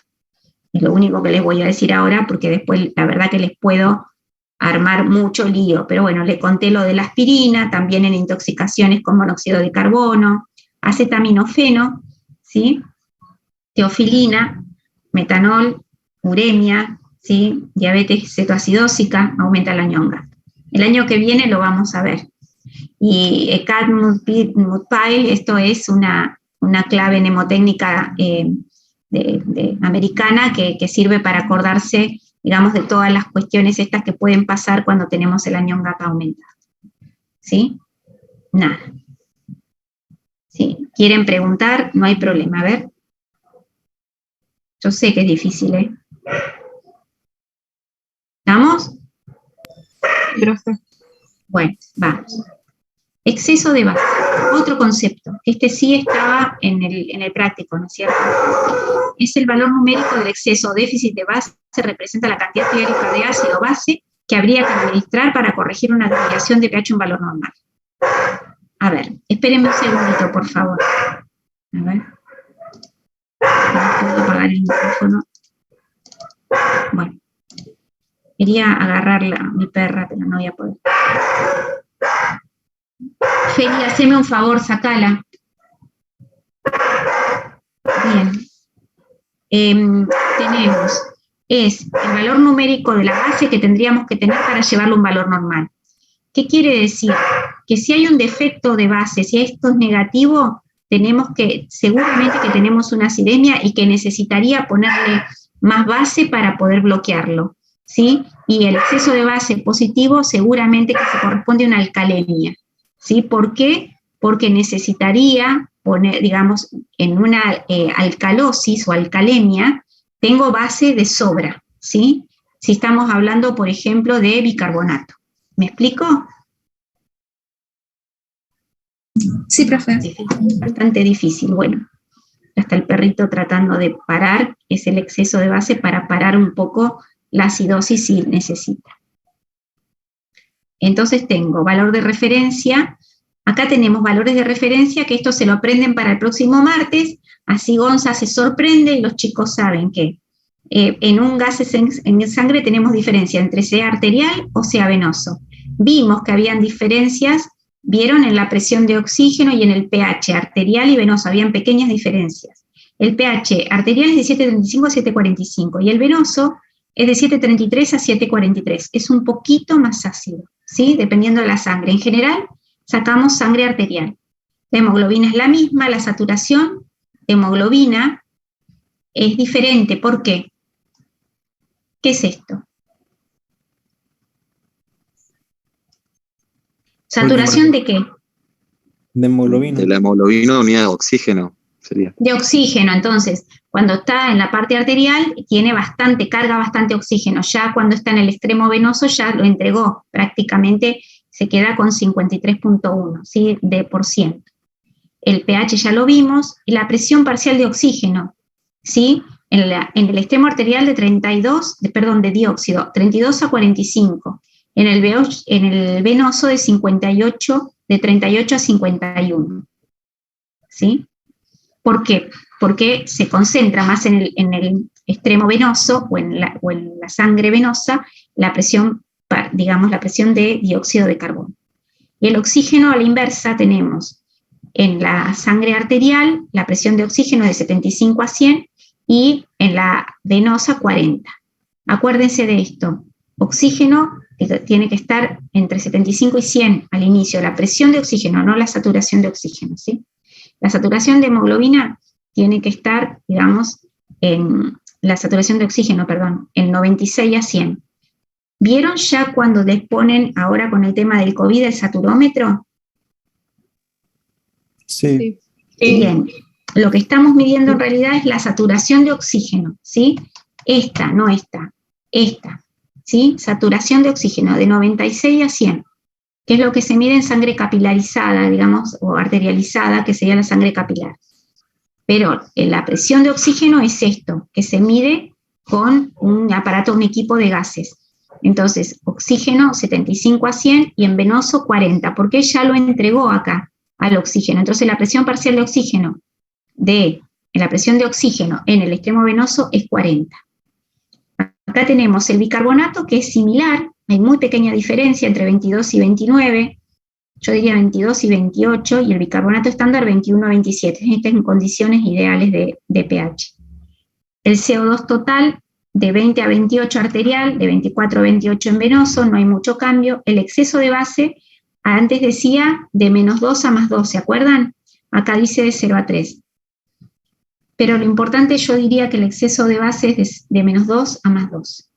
Es lo único que les voy a decir ahora, porque después la verdad que les puedo armar mucho lío, pero bueno, le conté lo de la aspirina, también en intoxicaciones con monóxido de carbono, acetaminofeno, ¿sí? Teofilina, metanol, uremia, ¿sí? Diabetes cetoacidósica, aumenta el anion gap. El año que viene lo vamos a ver. Y ECAD-MUTPILE, esto es una clave mnemotécnica americana que sirve para acordarse, digamos, de todas las cuestiones estas que pueden pasar cuando tenemos el anion gap aumentado. ¿Sí? Nada. ¿Sí? ¿Quieren preguntar? No hay problema, a ver. Yo sé que es difícil, ¿eh? ¿Estamos? Profe. Bueno, vamos. Exceso de base, otro concepto, que este sí estaba en el práctico, ¿no es cierto? Es el valor numérico del exceso o déficit de base, representa la cantidad teórica de ácido base que habría que administrar para corregir una desviación de pH a un valor normal. A ver, espérenme un segundito, por favor. A ver. Voy a apagar el micrófono. Bueno. Quería agarrar mi perra, pero no voy a poder. Feli, haceme un favor, sacala. Bien. Tenemos, es el valor numérico de la base que tendríamos que tener para llevarlo a un valor normal. ¿Qué quiere decir? Que si hay un defecto de base, si esto es negativo, seguramente que tenemos una acidemia y que necesitaría ponerle más base para poder bloquearlo, ¿sí? Y el exceso de base positivo seguramente que se corresponde a una alcalemia, ¿sí? ¿Por qué? Porque necesitaría poner, digamos, en una alcalosis o alcalemia, tengo base de sobra, ¿sí? Si estamos hablando, por ejemplo, de bicarbonato. ¿Me explico? Sí, profe. Bastante difícil. Bueno, hasta el perrito tratando de parar, es el exceso de base para parar un poco la acidosis si necesita. Entonces tengo valor de referencia. Acá tenemos valores de referencia, que esto se lo aprenden para el próximo martes, así Gonza se sorprende y los chicos saben que en un gases en sangre tenemos diferencia entre sea arterial o sea venoso. Vimos que habían diferencias, vieron en la presión de oxígeno y en el pH arterial y venoso, habían pequeñas diferencias. El pH arterial es de 7,35 a 7,45 y el venoso es de 7,33 a 7,43. Es un poquito más ácido, ¿sí? Dependiendo de la sangre. En general, sacamos sangre arterial. La hemoglobina es la misma, la saturación de hemoglobina es diferente. ¿Por qué? ¿Qué es esto? ¿Saturación de qué? De hemoglobina. De la hemoglobina unidad de oxígeno, sería. De oxígeno, entonces, cuando está en la parte arterial, tiene carga bastante oxígeno. Ya cuando está en el extremo venoso, ya lo entregó, prácticamente se queda con 53,1, ¿sí? de por ciento. El pH ya lo vimos, y la presión parcial de oxígeno, ¿sí? En el extremo arterial de dióxido, 32 a 45. En el venoso de 38 a 51. ¿Sí? ¿Por qué? Porque se concentra más en el extremo venoso o en la sangre venosa la presión, digamos, la presión de dióxido de carbono. Y el oxígeno a la inversa tenemos en la sangre arterial la presión de oxígeno de 75 a 100 y en la venosa 40. Acuérdense de esto, oxígeno tiene que estar entre 75 y 100 al inicio, la presión de oxígeno, no la saturación de oxígeno, ¿sí? La saturación de hemoglobina tiene que estar, digamos, en la saturación de oxígeno, perdón, el 96 a 100. ¿Vieron ya cuando les ponen ahora con el tema del COVID el saturómetro? Sí. Bien, lo que estamos midiendo en realidad es la saturación de oxígeno, ¿sí? Esta, no esta, ¿sí? Saturación de oxígeno de 96 a 100, que es lo que se mide en sangre capilarizada, digamos, o arterializada, que sería la sangre capilar. Pero la presión de oxígeno es esto, que se mide con un aparato, un equipo de gases. Entonces, oxígeno 75 a 100 y en venoso 40, porque ya lo entregó acá al oxígeno. Entonces, la presión parcial de oxígeno la presión de oxígeno en el extremo venoso es 40. Acá tenemos el bicarbonato, que es similar, hay muy pequeña diferencia entre 22 y 29, yo diría 22 y 28, y el bicarbonato estándar 21 a 27, estas en condiciones ideales de pH. El CO2 total de 20 a 28 arterial, de 24 a 28 en venoso, no hay mucho cambio. El exceso de base, antes decía de -2 a +2, ¿se acuerdan? Acá dice de 0 a 3. Pero lo importante, yo diría que el exceso de base es de -2 a +2.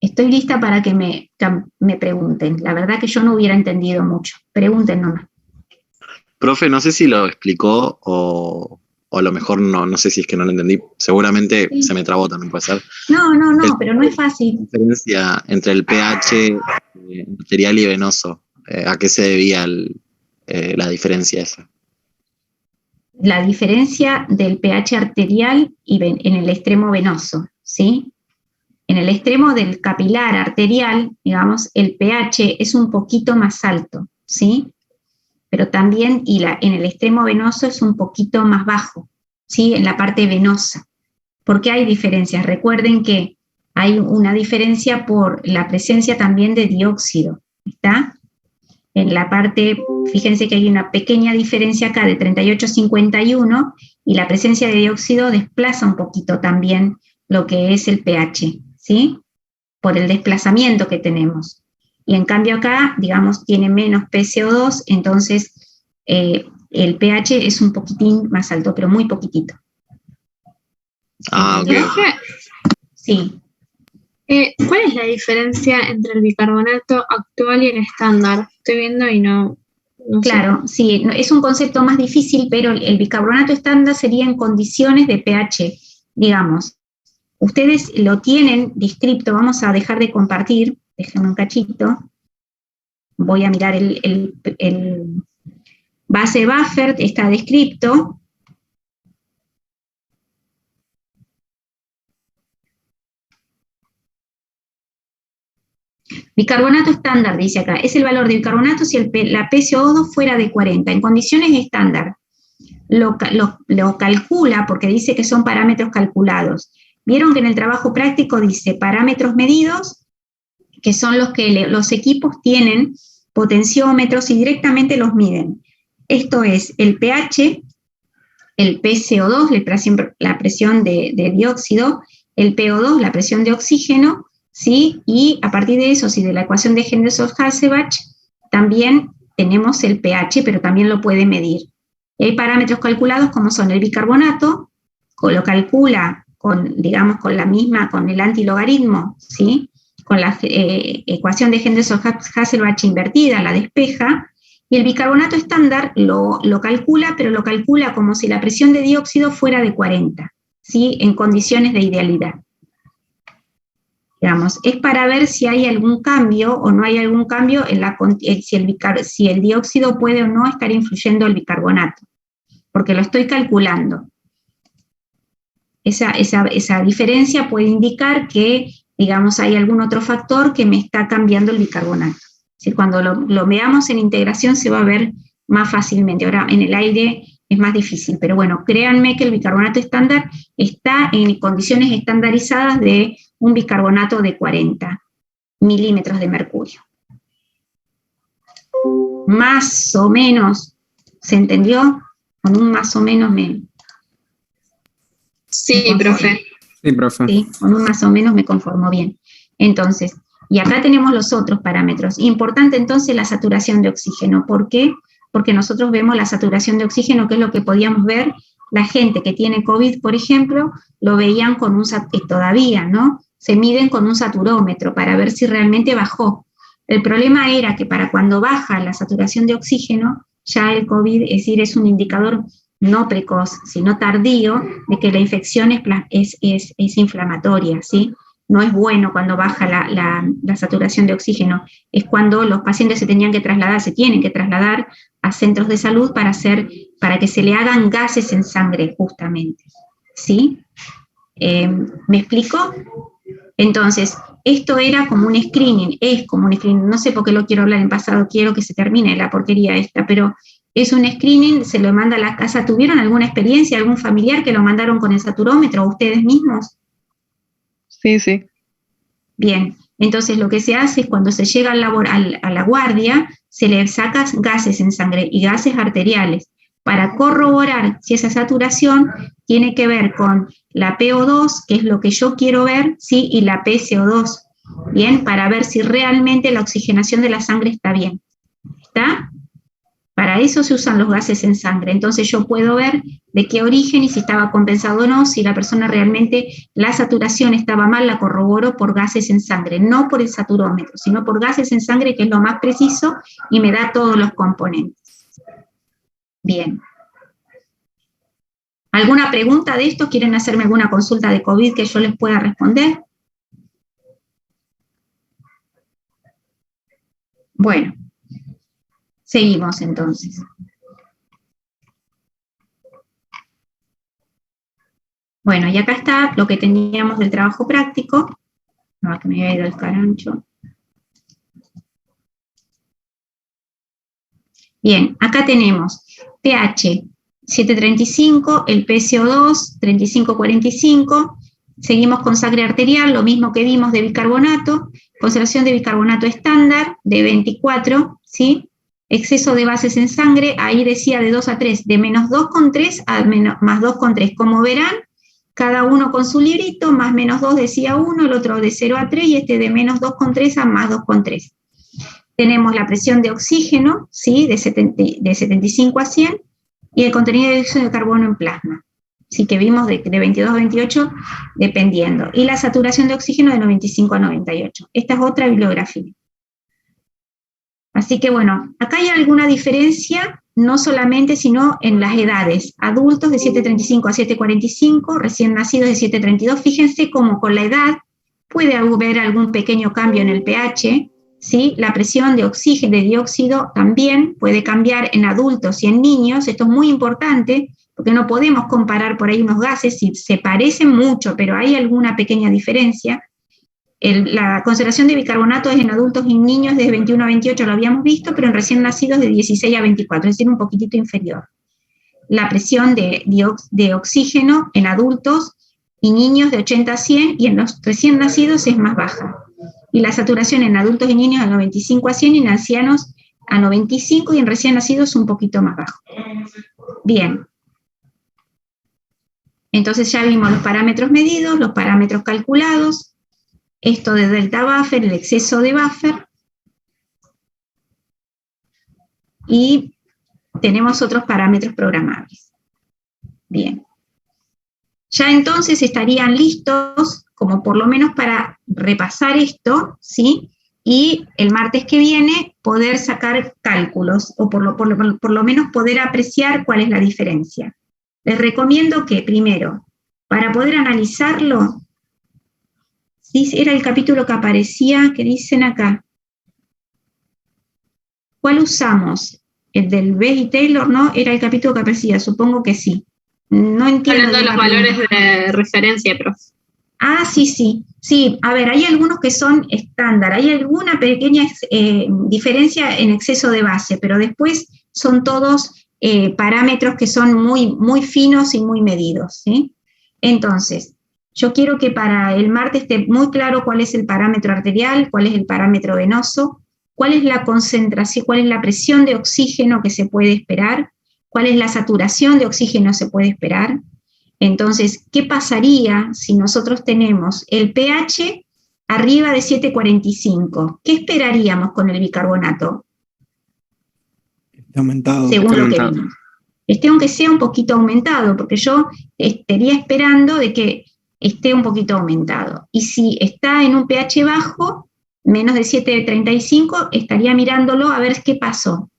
Estoy lista para que me pregunten. La verdad que yo no hubiera entendido mucho. Pregunten nomás. Profe, no sé si lo explicó o a lo mejor no sé si es que no lo entendí. Seguramente se me trabó también, puede ser. No, pero no es fácil. La diferencia entre el pH arterial y venoso, ¿a qué se debía la diferencia esa? La diferencia del pH arterial en el extremo venoso, ¿sí? En el extremo del capilar arterial, digamos, el pH es un poquito más alto, ¿sí? Pero también, en el extremo venoso es un poquito más bajo, ¿sí? En la parte venosa. ¿Por qué hay diferencias? Recuerden que hay una diferencia por la presencia también de dióxido, ¿está? En la parte, fíjense que hay una pequeña diferencia acá de 38 a 51, y la presencia de dióxido desplaza un poquito también lo que es el pH, ¿sí? Por el desplazamiento que tenemos. Y en cambio acá, digamos, tiene menos PCO2, entonces el pH es un poquitín más alto, pero muy poquitito. Ah, ok. Sí. ¿Cuál es la diferencia entre el bicarbonato actual y el estándar? Estoy viendo y no Claro, sé. sí, es un concepto más difícil, pero el bicarbonato estándar sería en condiciones de pH, digamos. Ustedes lo tienen descrito, vamos a dejar de compartir, déjenme un cachito, voy a mirar el base buffer, está descrito. Bicarbonato estándar, dice acá, es el valor de bicarbonato si la PCO2 fuera de 40, en condiciones estándar. Lo calcula porque dice que son parámetros calculados. Vieron que en el trabajo práctico dice parámetros medidos, que son los que los equipos tienen potenciómetros y directamente los miden. Esto es el pH, el PCO2, la presión de dióxido, el PO2, la presión de oxígeno, ¿sí? Y a partir de eso, si de la ecuación de Henderson-Hasselbalch, también tenemos el pH, pero también lo puede medir. Hay parámetros calculados como son el bicarbonato, lo calcula con el antilogaritmo, ¿sí? Con la ecuación de Henderson-Hasselbalch invertida, la despeja, y el bicarbonato estándar lo calcula, pero lo calcula como si la presión de dióxido fuera de 40, ¿sí? En condiciones de idealidad. Digamos, es para ver si hay algún cambio o no hay algún cambio si el dióxido puede o no estar influyendo el bicarbonato, porque lo estoy calculando. Esa diferencia puede indicar que, digamos, hay algún otro factor que me está cambiando el bicarbonato. Si cuando lo veamos en integración se va a ver más fácilmente. Ahora en el aire es más difícil, pero bueno, créanme que el bicarbonato estándar está en condiciones estandarizadas de un bicarbonato de 40 milímetros de mercurio. Más o menos, ¿se entendió? Con un más o menos Sí, profe. Sí, profe. Sí, con un más o menos me conformo bien. Entonces, y acá tenemos los otros parámetros. Importante entonces la saturación de oxígeno. ¿Por qué? Porque nosotros vemos la saturación de oxígeno, que es lo que podíamos ver la gente que tiene COVID, por ejemplo, lo veían con todavía, ¿no? Se miden con un saturómetro para ver si realmente bajó. El problema era que para cuando baja la saturación de oxígeno, ya el COVID, es decir, es un indicador no precoz, sino tardío, de que la infección es inflamatoria, ¿sí? No es bueno cuando baja la saturación de oxígeno, es cuando los pacientes se tienen que trasladar a centros de salud para que se le hagan gases en sangre, justamente, ¿sí? ¿Me explico? Entonces, esto era como un screening, no sé por qué lo quiero hablar en pasado, quiero que se termine la porquería esta, pero es un screening, se lo manda a la casa. ¿Tuvieron alguna experiencia, algún familiar que lo mandaron con el saturómetro, o ustedes mismos? Sí, sí. Bien, entonces lo que se hace es cuando se llega a la guardia, se le saca gases en sangre y gases arteriales para corroborar si esa saturación tiene que ver con la PO2, que es lo que yo quiero ver, ¿sí? Y la PCO2, bien, para ver si realmente la oxigenación de la sangre está bien. ¿Está? Para eso se usan los gases en sangre. Entonces yo puedo ver de qué origen y si estaba compensado o no, si la persona realmente, la saturación estaba mal, la corroboro por gases en sangre, no por el saturómetro, sino por gases en sangre, que es lo más preciso y me da todos los componentes. Bien. ¿Alguna pregunta de esto? ¿Quieren hacerme alguna consulta de COVID que yo les pueda responder? Bueno, seguimos entonces. Bueno, y acá está lo que teníamos del trabajo práctico. No, que me había ido el carancho. Bien, acá tenemos pH 735, el PCO2 3545, seguimos con sangre arterial, lo mismo que vimos de bicarbonato, concentración de bicarbonato estándar de 24, ¿sí? Exceso de bases en sangre, ahí decía de 2 a 3, de menos 2,3 a más 2,3. Como verán, cada uno con su librito, más menos 2 decía uno, el otro de 0 a 3 y este de menos 2,3 a más 2,3. Tenemos la presión de oxígeno, ¿sí? de 75 a 100, y el contenido de dióxido de carbono en plasma, sí, que vimos de 22 a 28, dependiendo. Y la saturación de oxígeno de 95 a 98. Esta es otra bibliografía. Así que bueno, acá hay alguna diferencia, no solamente, sino en las edades. Adultos de 7,35 a 7,45, recién nacidos de 7,32. Fíjense cómo con la edad puede haber algún pequeño cambio en el pH, ¿sí? La presión de oxígeno, de dióxido, también puede cambiar en adultos y en niños. Esto es muy importante, porque no podemos comparar por ahí unos gases, si se parecen mucho, pero hay alguna pequeña diferencia. La concentración de bicarbonato es en adultos y niños de 21 a 28, lo habíamos visto, pero en recién nacidos de 16 a 24, es decir, un poquitito inferior. La presión de oxígeno en adultos y niños de 80 a 100, y en los recién nacidos es más baja. Y la saturación en adultos y niños a 95 a 100, y en ancianos a 95, y en recién nacidos un poquito más bajo. Bien. Entonces ya vimos los parámetros medidos, los parámetros calculados, esto de delta buffer, el exceso de buffer, y tenemos otros parámetros programables. Bien. Ya entonces estarían listos, como por lo menos para repasar esto, ¿sí? Y el martes que viene poder sacar cálculos, o por lo menos poder apreciar cuál es la diferencia. Les recomiendo que primero, para poder analizarlo, ¿sí? Era el capítulo que aparecía, que dicen acá. ¿Cuál usamos? El del B y Taylor, ¿no? Era el capítulo que aparecía, supongo que sí. No entiendo. Hablando de los valores de referencia, profe. Ah, sí, sí. Sí, a ver, hay algunos que son estándar, hay alguna pequeña diferencia en exceso de base, pero después son todos parámetros que son muy, muy finos y muy medidos, ¿sí? Entonces, yo quiero que para el martes esté muy claro cuál es el parámetro arterial, cuál es el parámetro venoso, cuál es la concentración, cuál es la presión de oxígeno que se puede esperar, cuál es la saturación de oxígeno que se puede esperar. Entonces, ¿qué pasaría si nosotros tenemos el pH arriba de 7,45? ¿Qué esperaríamos con el bicarbonato? Está aumentado. Según Está lo que aumentado. vimos. esté aunque sea un poquito aumentado, porque yo estaría esperando de que esté un poquito aumentado. Y si está en un pH bajo, menos de 7,35, estaría mirándolo a ver qué pasó.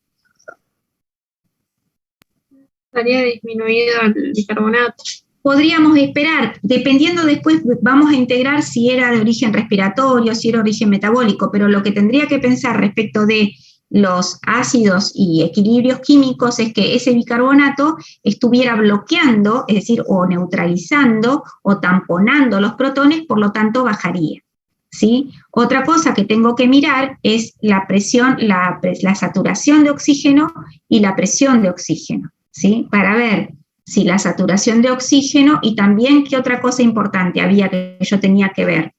Estaría disminuido el bicarbonato. Podríamos esperar, dependiendo después, vamos a integrar si era de origen respiratorio, si era de origen metabólico, pero lo que tendría que pensar respecto de los ácidos y equilibrios químicos es que ese bicarbonato estuviera bloqueando, es decir, o neutralizando o tamponando los protones, por lo tanto bajaría. ¿Sí? Otra cosa que tengo que mirar es la presión, la saturación de oxígeno y la presión de oxígeno, ¿sí? Para ver si la saturación de oxígeno y también qué otra cosa importante había que yo tenía que ver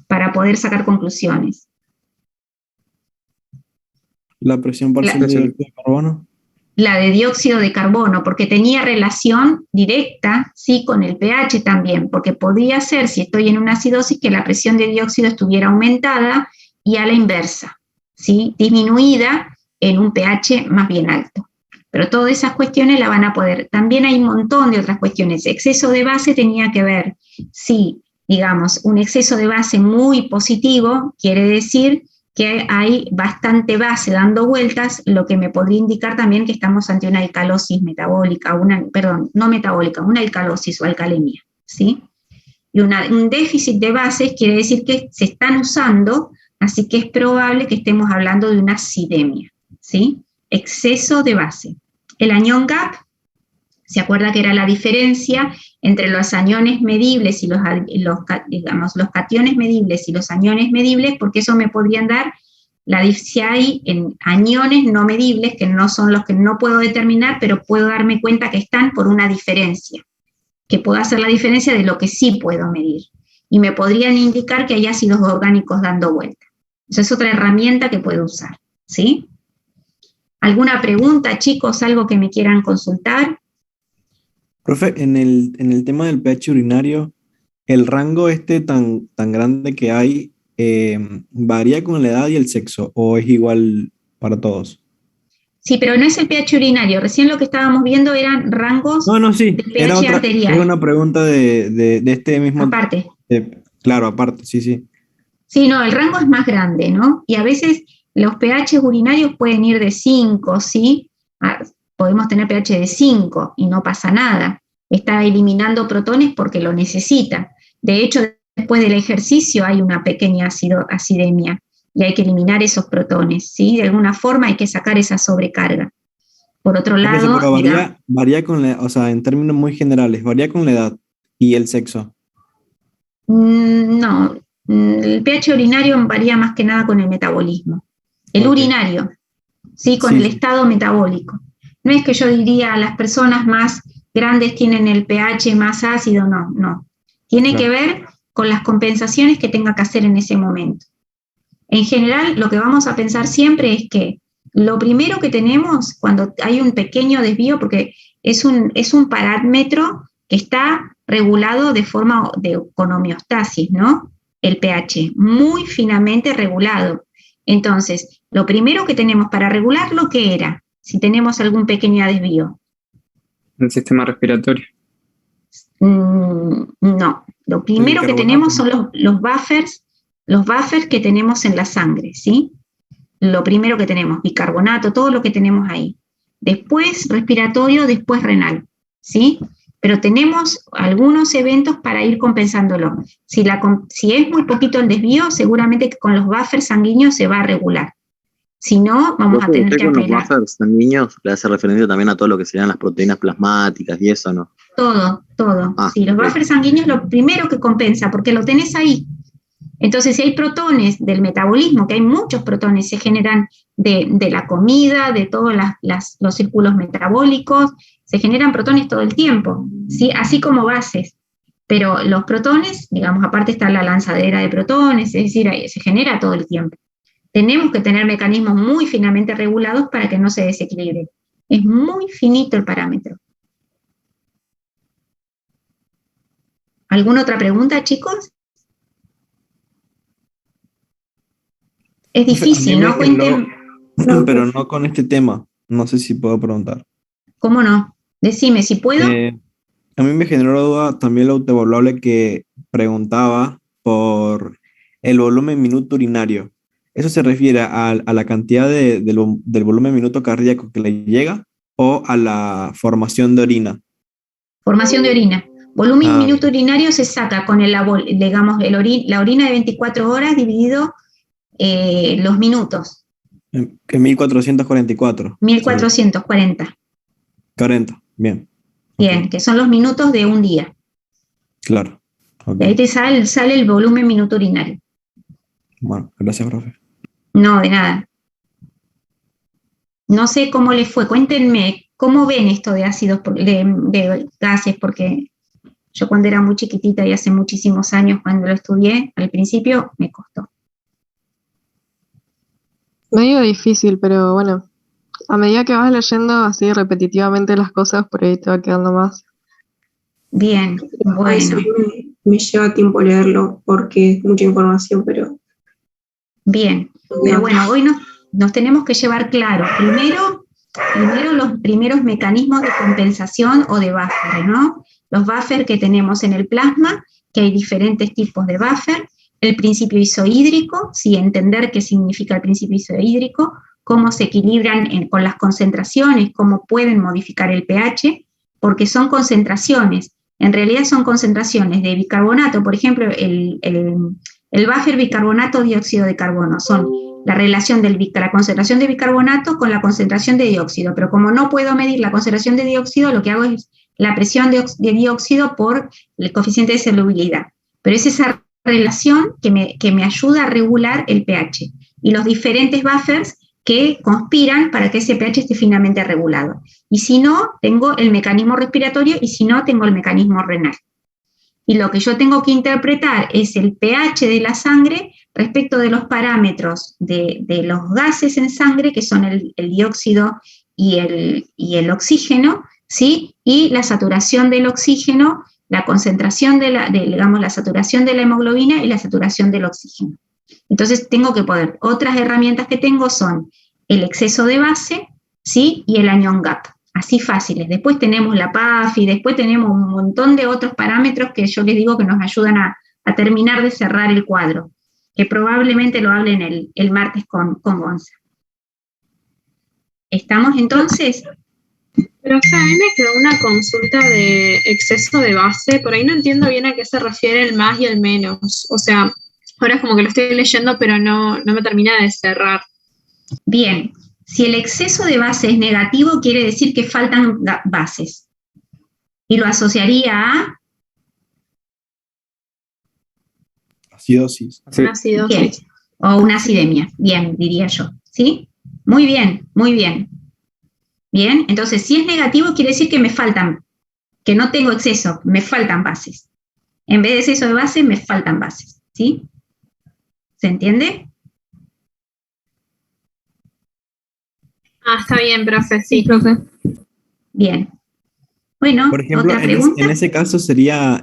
para poder sacar conclusiones. La presión parcial de dióxido de carbono. La de dióxido de carbono, porque tenía relación directa, sí, con el pH también, porque podría ser, si estoy en una acidosis, que la presión de dióxido estuviera aumentada y a la inversa, ¿sí? Disminuida en un pH más bien alto. Pero todas esas cuestiones la van a poder. También hay un montón de otras cuestiones. Exceso de base tenía que ver, si, digamos, un exceso de base muy positivo, quiere decir que hay bastante base dando vueltas, lo que me podría indicar también que estamos ante una alcalosis metabólica, no metabólica, una alcalosis o alcalemia, ¿sí? Y un déficit de bases quiere decir que se están usando, así que es probable que estemos hablando de una acidemia, ¿sí? Exceso de base. El anión gap, ¿se acuerda que era la diferencia entre los aniones medibles y los cationes medibles y los aniones medibles? Porque eso me podrían dar si hay en aniones no medibles, que no son los que no puedo determinar, pero puedo darme cuenta que están por una diferencia, que puedo hacer la diferencia de lo que sí puedo medir. Y me podrían indicar que hay ácidos orgánicos dando vuelta. Esa es otra herramienta que puedo usar, ¿sí? ¿Alguna pregunta, chicos? ¿Algo que me quieran consultar? Profe, en el tema del pH urinario, el rango tan grande que hay, ¿varía con la edad y el sexo o es igual para todos? Sí, pero no es el pH urinario. Recién lo que estábamos viendo eran rangos No, sí, de era pH es arterial. una pregunta de este mismo. Aparte. Claro, aparte, sí. Sí, no, el rango es más grande, ¿no? Y a veces los pH urinarios pueden ir de 5, ¿sí? Podemos tener pH de 5 y no pasa nada. Está eliminando protones porque lo necesita. De hecho, después del ejercicio hay una pequeña acidemia y hay que eliminar esos protones, ¿sí? De alguna forma hay que sacar esa sobrecarga. Por otro lado, pero varía con o sea, en términos muy generales, varía con la edad y el sexo. No, el pH urinario varía más que nada con el metabolismo. El urinario, ¿sí? Con el estado metabólico. No es que yo diría a las personas más grandes tienen el pH más ácido, no. Tiene que ver con las compensaciones que tenga que hacer en ese momento. En general, lo que vamos a pensar siempre es que lo primero que tenemos cuando hay un pequeño desvío, porque es un parámetro que está regulado con homeostasis, ¿no? El pH, muy finamente regulado. Entonces, lo primero que tenemos para regularlo, ¿qué era? Si tenemos algún pequeño desvío. El sistema respiratorio. No, lo primero que tenemos son los buffers que tenemos en la sangre, ¿sí? Lo primero que tenemos, bicarbonato, todo lo que tenemos ahí. Después respiratorio, después renal, ¿sí? Pero tenemos algunos eventos para ir compensándolo. Si es muy poquito el desvío, seguramente que con los buffers sanguíneos se va a regular. Si no, vamos a tener que apelar. Los buffers sanguíneos le hace referencia también a todo lo que serían las proteínas plasmáticas y eso, ¿no? Todo. Sí, los buffers sanguíneos lo primero que compensa, porque lo tenés ahí. Entonces, si hay protones del metabolismo, que hay muchos protones, se generan de la comida, de todos los círculos metabólicos, se generan protones todo el tiempo, ¿sí? Así como bases. Pero los protones, digamos, aparte está la lanzadera de protones, es decir, se genera todo el tiempo. Tenemos que tener mecanismos muy finamente regulados para que no se desequilibre. Es muy finito el parámetro. ¿Alguna otra pregunta, chicos? Es difícil, ¿no? Pero no con este tema. No sé si puedo preguntar. ¿Cómo no? Decime si puedo. A mí me generó duda también lo autoevaluable que preguntaba por el volumen minuto urinario. ¿Eso se refiere a la cantidad del volumen minuto cardíaco que le llega o a la formación de orina? Formación de orina. Volumen Ah, minuto urinario se saca con digamos, la orina de 24 horas dividido los minutos, que 1444. 1440. 40, bien. Bien, Ok, que son los minutos de un día. claro. Ok. Y ahí te sale el volumen minuto urinario. Bueno, gracias, profe. No, de nada. No sé cómo les fue. Cuéntenme, ¿cómo ven esto de ácidos, de gases? Porque yo cuando era muy chiquitita y hace muchísimos años cuando lo estudié, al principio me costó. Medio difícil, pero bueno, a medida que vas leyendo así repetitivamente las cosas, por ahí te va quedando más. Bien, Ay, sí, bueno, me lleva tiempo leerlo porque es mucha información, pero bien. Pero bueno, hoy nos tenemos que llevar claro, primero los primeros mecanismos de compensación o de buffer, ¿no? Los buffer que tenemos en el plasma, que hay diferentes tipos de buffer, el principio isohídrico, sí, entender qué significa el principio isohídrico, cómo se equilibran con las concentraciones, cómo pueden modificar el pH, porque son concentraciones, en realidad son concentraciones de bicarbonato, por ejemplo, el buffer bicarbonato dióxido de carbono, son la relación de la concentración de bicarbonato con la concentración de dióxido, pero como no puedo medir la concentración de dióxido, lo que hago es la presión de dióxido por el coeficiente de solubilidad. Pero es esa relación que me ayuda a regular el pH y los diferentes buffers que conspiran para que ese pH esté finamente regulado. Y si no, tengo el mecanismo respiratorio y si no, tengo el mecanismo renal. Y lo que yo tengo que interpretar es el pH de la sangre respecto de los parámetros de los gases en sangre, que son el dióxido y el oxígeno, ¿sí? Y la saturación del oxígeno, la concentración digamos, la saturación de la hemoglobina y la saturación del oxígeno. Entonces tengo que poder, otras herramientas que tengo son el exceso de base, ¿sí? Y el anion gap. Así fáciles. Después tenemos la PAF y después tenemos un montón de otros parámetros que yo les digo que nos ayudan a terminar de cerrar el cuadro, que probablemente lo hablen el martes con Gonza. ¿Estamos entonces? Pero, o sea, a mí me quedó una consulta de exceso de base, por ahí no entiendo bien a qué se refiere el más y el menos. O sea, ahora es como que lo estoy leyendo, pero no me termina de cerrar. Bien, si el exceso de base es negativo, quiere decir que faltan bases. Y lo asociaría a Acidosis. Sí. Una acidosis. bien, o una acidemia, bien, diría yo. ¿Sí? Muy bien, muy bien. Bien, entonces si es negativo quiere decir que me faltan, que no tengo exceso, me faltan bases. En vez de exceso de bases, me faltan bases. ¿Sí? ¿Se entiende? Ah, está bien, profe, sí. Profe. Bien. Bueno, Por ejemplo, ¿otra pregunta? en ese caso sería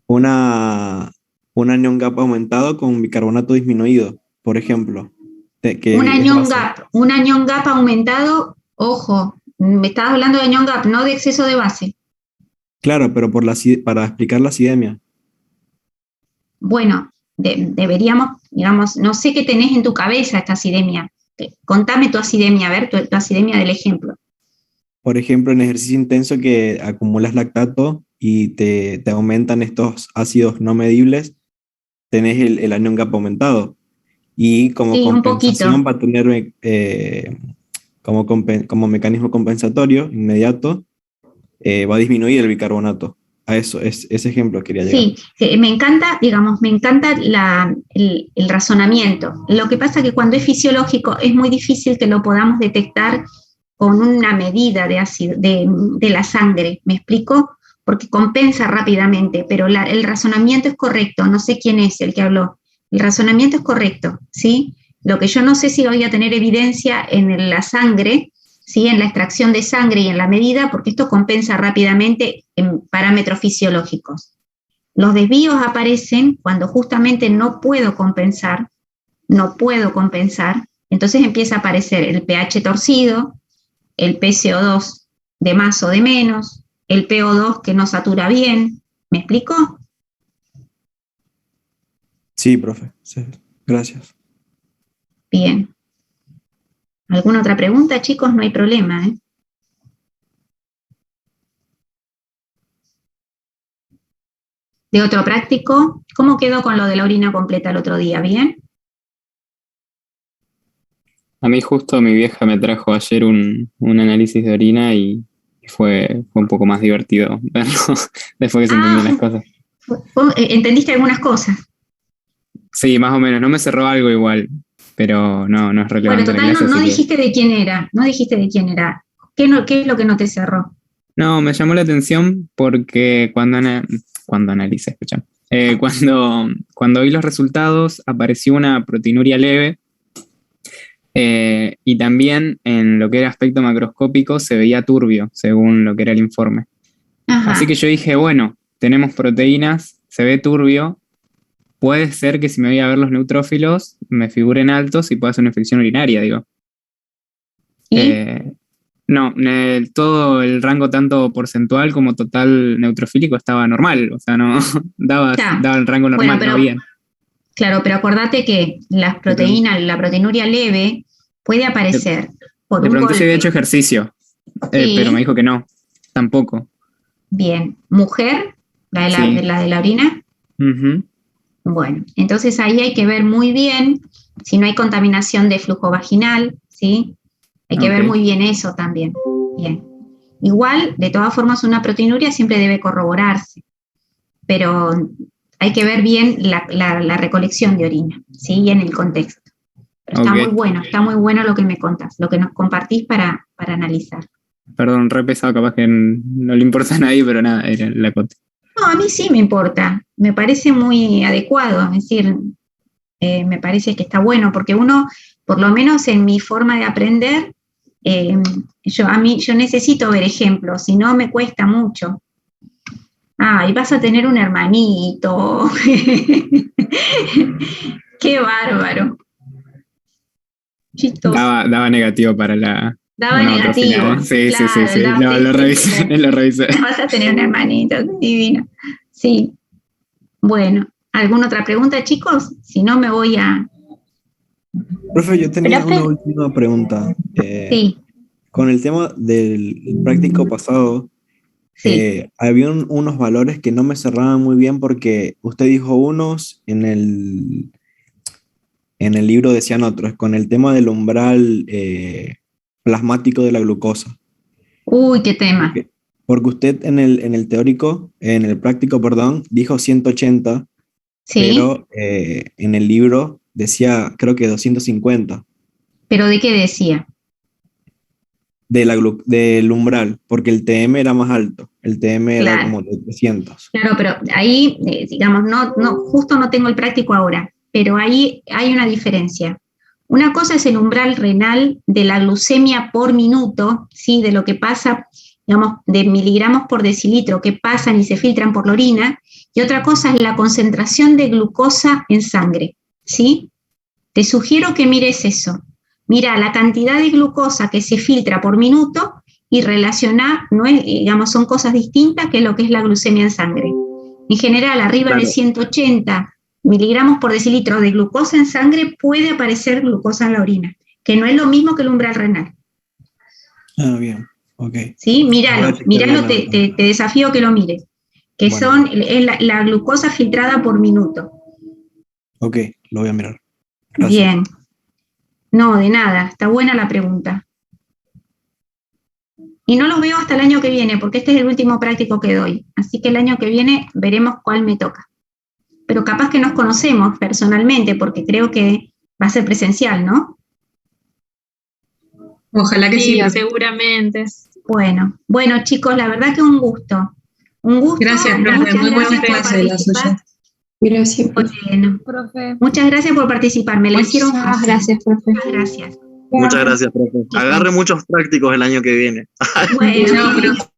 una, un anion gap aumentado con bicarbonato disminuido, por ejemplo. Un anion gap aumentado, ojo, me estabas hablando de anion gap, no de exceso de base. Claro, pero para explicar la acidemia. Bueno, deberíamos, digamos, no sé qué tenés en tu cabeza esta acidemia. Contame tu acidemia, a ver, tu acidemia del ejemplo. Por ejemplo, en ejercicio intenso que acumulas lactato y te aumentan estos ácidos no medibles, tenés el anion gap aumentado. Y como Sí, un compensación poquito. va a tener como mecanismo compensatorio inmediato, va a disminuir el bicarbonato. A eso, ese ejemplo quería llegar. Sí, me encanta, digamos, me encanta el razonamiento. Lo que pasa es que cuando es fisiológico es muy difícil que lo podamos detectar con una medida de la sangre, ¿me explico? Porque compensa rápidamente, pero el razonamiento es correcto, no sé quién es el que habló, el razonamiento es correcto, ¿sí? Lo que yo no sé si voy a tener evidencia en la sangre, ¿sí? En la extracción de sangre y en la medida, porque esto compensa rápidamente en parámetros fisiológicos. Los desvíos aparecen cuando justamente no puedo compensar, entonces empieza a aparecer el pH torcido, el PCO2 de más o de menos, el PO2 que no satura bien. ¿Me explico? Sí, profe. Sí, gracias. Bien. ¿Alguna otra pregunta, chicos? No hay problema, ¿eh? De otro práctico, ¿cómo quedó con lo de la orina completa el otro día? ¿Bien? A mí justo mi vieja me trajo ayer un análisis de orina y fue un poco más divertido verlo después que se entendían las cosas. ¿Entendiste algunas cosas? Sí, más o menos. No me cerró algo igual, pero no es Bueno, relevante la total, clase. no así que- dijiste de quién era, no dijiste de quién era. ¿Qué es lo que no te cerró? No, me llamó la atención porque cuando analicé, escucha. Cuando vi los resultados apareció una proteinuria leve y también en lo que era aspecto macroscópico se veía turbio, según lo que era el informe. Ajá. Así que yo dije, bueno, tenemos proteínas, se ve turbio, puede ser que si me voy a ver los neutrófilos me figuren altos y pueda ser una infección urinaria, digo. ¿Y? No, todo el rango tanto porcentual como total neutrofílico estaba normal, o sea, no daba el rango normal, Bueno, pero, no bien. claro, pero acordate que las proteínas, la proteinuria leve puede aparecer por Le un pregunté si había golpe. hecho ejercicio, Sí. pero me dijo que no, tampoco. Bien. ¿Mujer? ¿La de Sí. la de la orina? Ujú. Bueno, entonces ahí hay que ver muy bien si no hay contaminación de flujo vaginal, ¿sí? Hay que ver Ok. muy bien eso también. Bien. Igual, de todas formas, una proteinuria siempre debe corroborarse, pero hay que ver bien la recolección de orina, ¿sí? Y en el contexto. Pero Ok. está muy bueno lo que me contás, lo que nos compartís para analizar. Perdón, re pesado, capaz que no le importa a nadie, pero nada, era la cota. No, a mí sí me importa, me parece muy adecuado, es decir, me parece que está bueno, porque uno, por lo menos en mi forma de aprender, yo necesito ver ejemplos, si no me cuesta mucho. Y vas a tener un hermanito. Qué bárbaro. Chistoso. Daba negativo para la Daba monotrofina, negativo. ¿eh? Sí. Claro, Lo revisé, lo revisé. Vas a tener un hermanito, divino. Sí. Bueno, ¿alguna otra pregunta, chicos? Si no, me voy a... Profe, yo tenía Profe. una última pregunta. Sí, Con el tema del práctico pasado, sí. había unos valores que no me cerraban muy bien porque usted dijo unos, en el libro decían otros, con el tema del umbral plasmático de la glucosa. Uy, qué tema. Porque usted en el teórico, en el práctico, perdón, dijo 180, Sí, pero en el libro decía, creo que 250 pero ¿de qué decía? del umbral, porque el TM era más alto, el TM era Claro. como de 300. Claro, pero ahí, digamos, justo no tengo el práctico ahora, pero ahí hay una diferencia. Una cosa es el umbral renal de la glucemia por minuto, ¿sí? De lo que pasa, digamos, de miligramos por decilitro que pasan y se filtran por la orina, y otra cosa es la concentración de glucosa en sangre, ¿sí? Te sugiero que mires eso. Mira la cantidad de glucosa que se filtra por minuto y relacionar, no es, digamos, son cosas distintas que lo que es la glucemia en sangre. En general, arriba de 180 miligramos por decilitro de glucosa en sangre puede aparecer glucosa en la orina, que no es lo mismo que el umbral renal. Bien, ok. ¿Sí? Míralo, te desafío que lo mires, que Bueno. es la glucosa filtrada por minuto. Ok, lo voy a mirar. Gracias. Bien. No, de nada, está buena la pregunta. Y no los veo hasta el año que viene, porque este es el último práctico que doy. Así que el año que viene veremos cuál me toca. Pero capaz que nos conocemos personalmente, porque creo que va a ser presencial, ¿no? Ojalá que sí, Sí, profe. seguramente. Bueno, chicos, la verdad que un gusto. Un gusto. Gracias, profe. Muchas Muy buena gracias por clase la suya. participar. Gracias, profe. Bueno, Profe. muchas gracias por participar. Me la hicieron Muchísimas fácil. gracias, profe. Muchas gracias. Muchas gracias, profe. Agarre muchos prácticos el año que viene. Bueno, Chao, profe.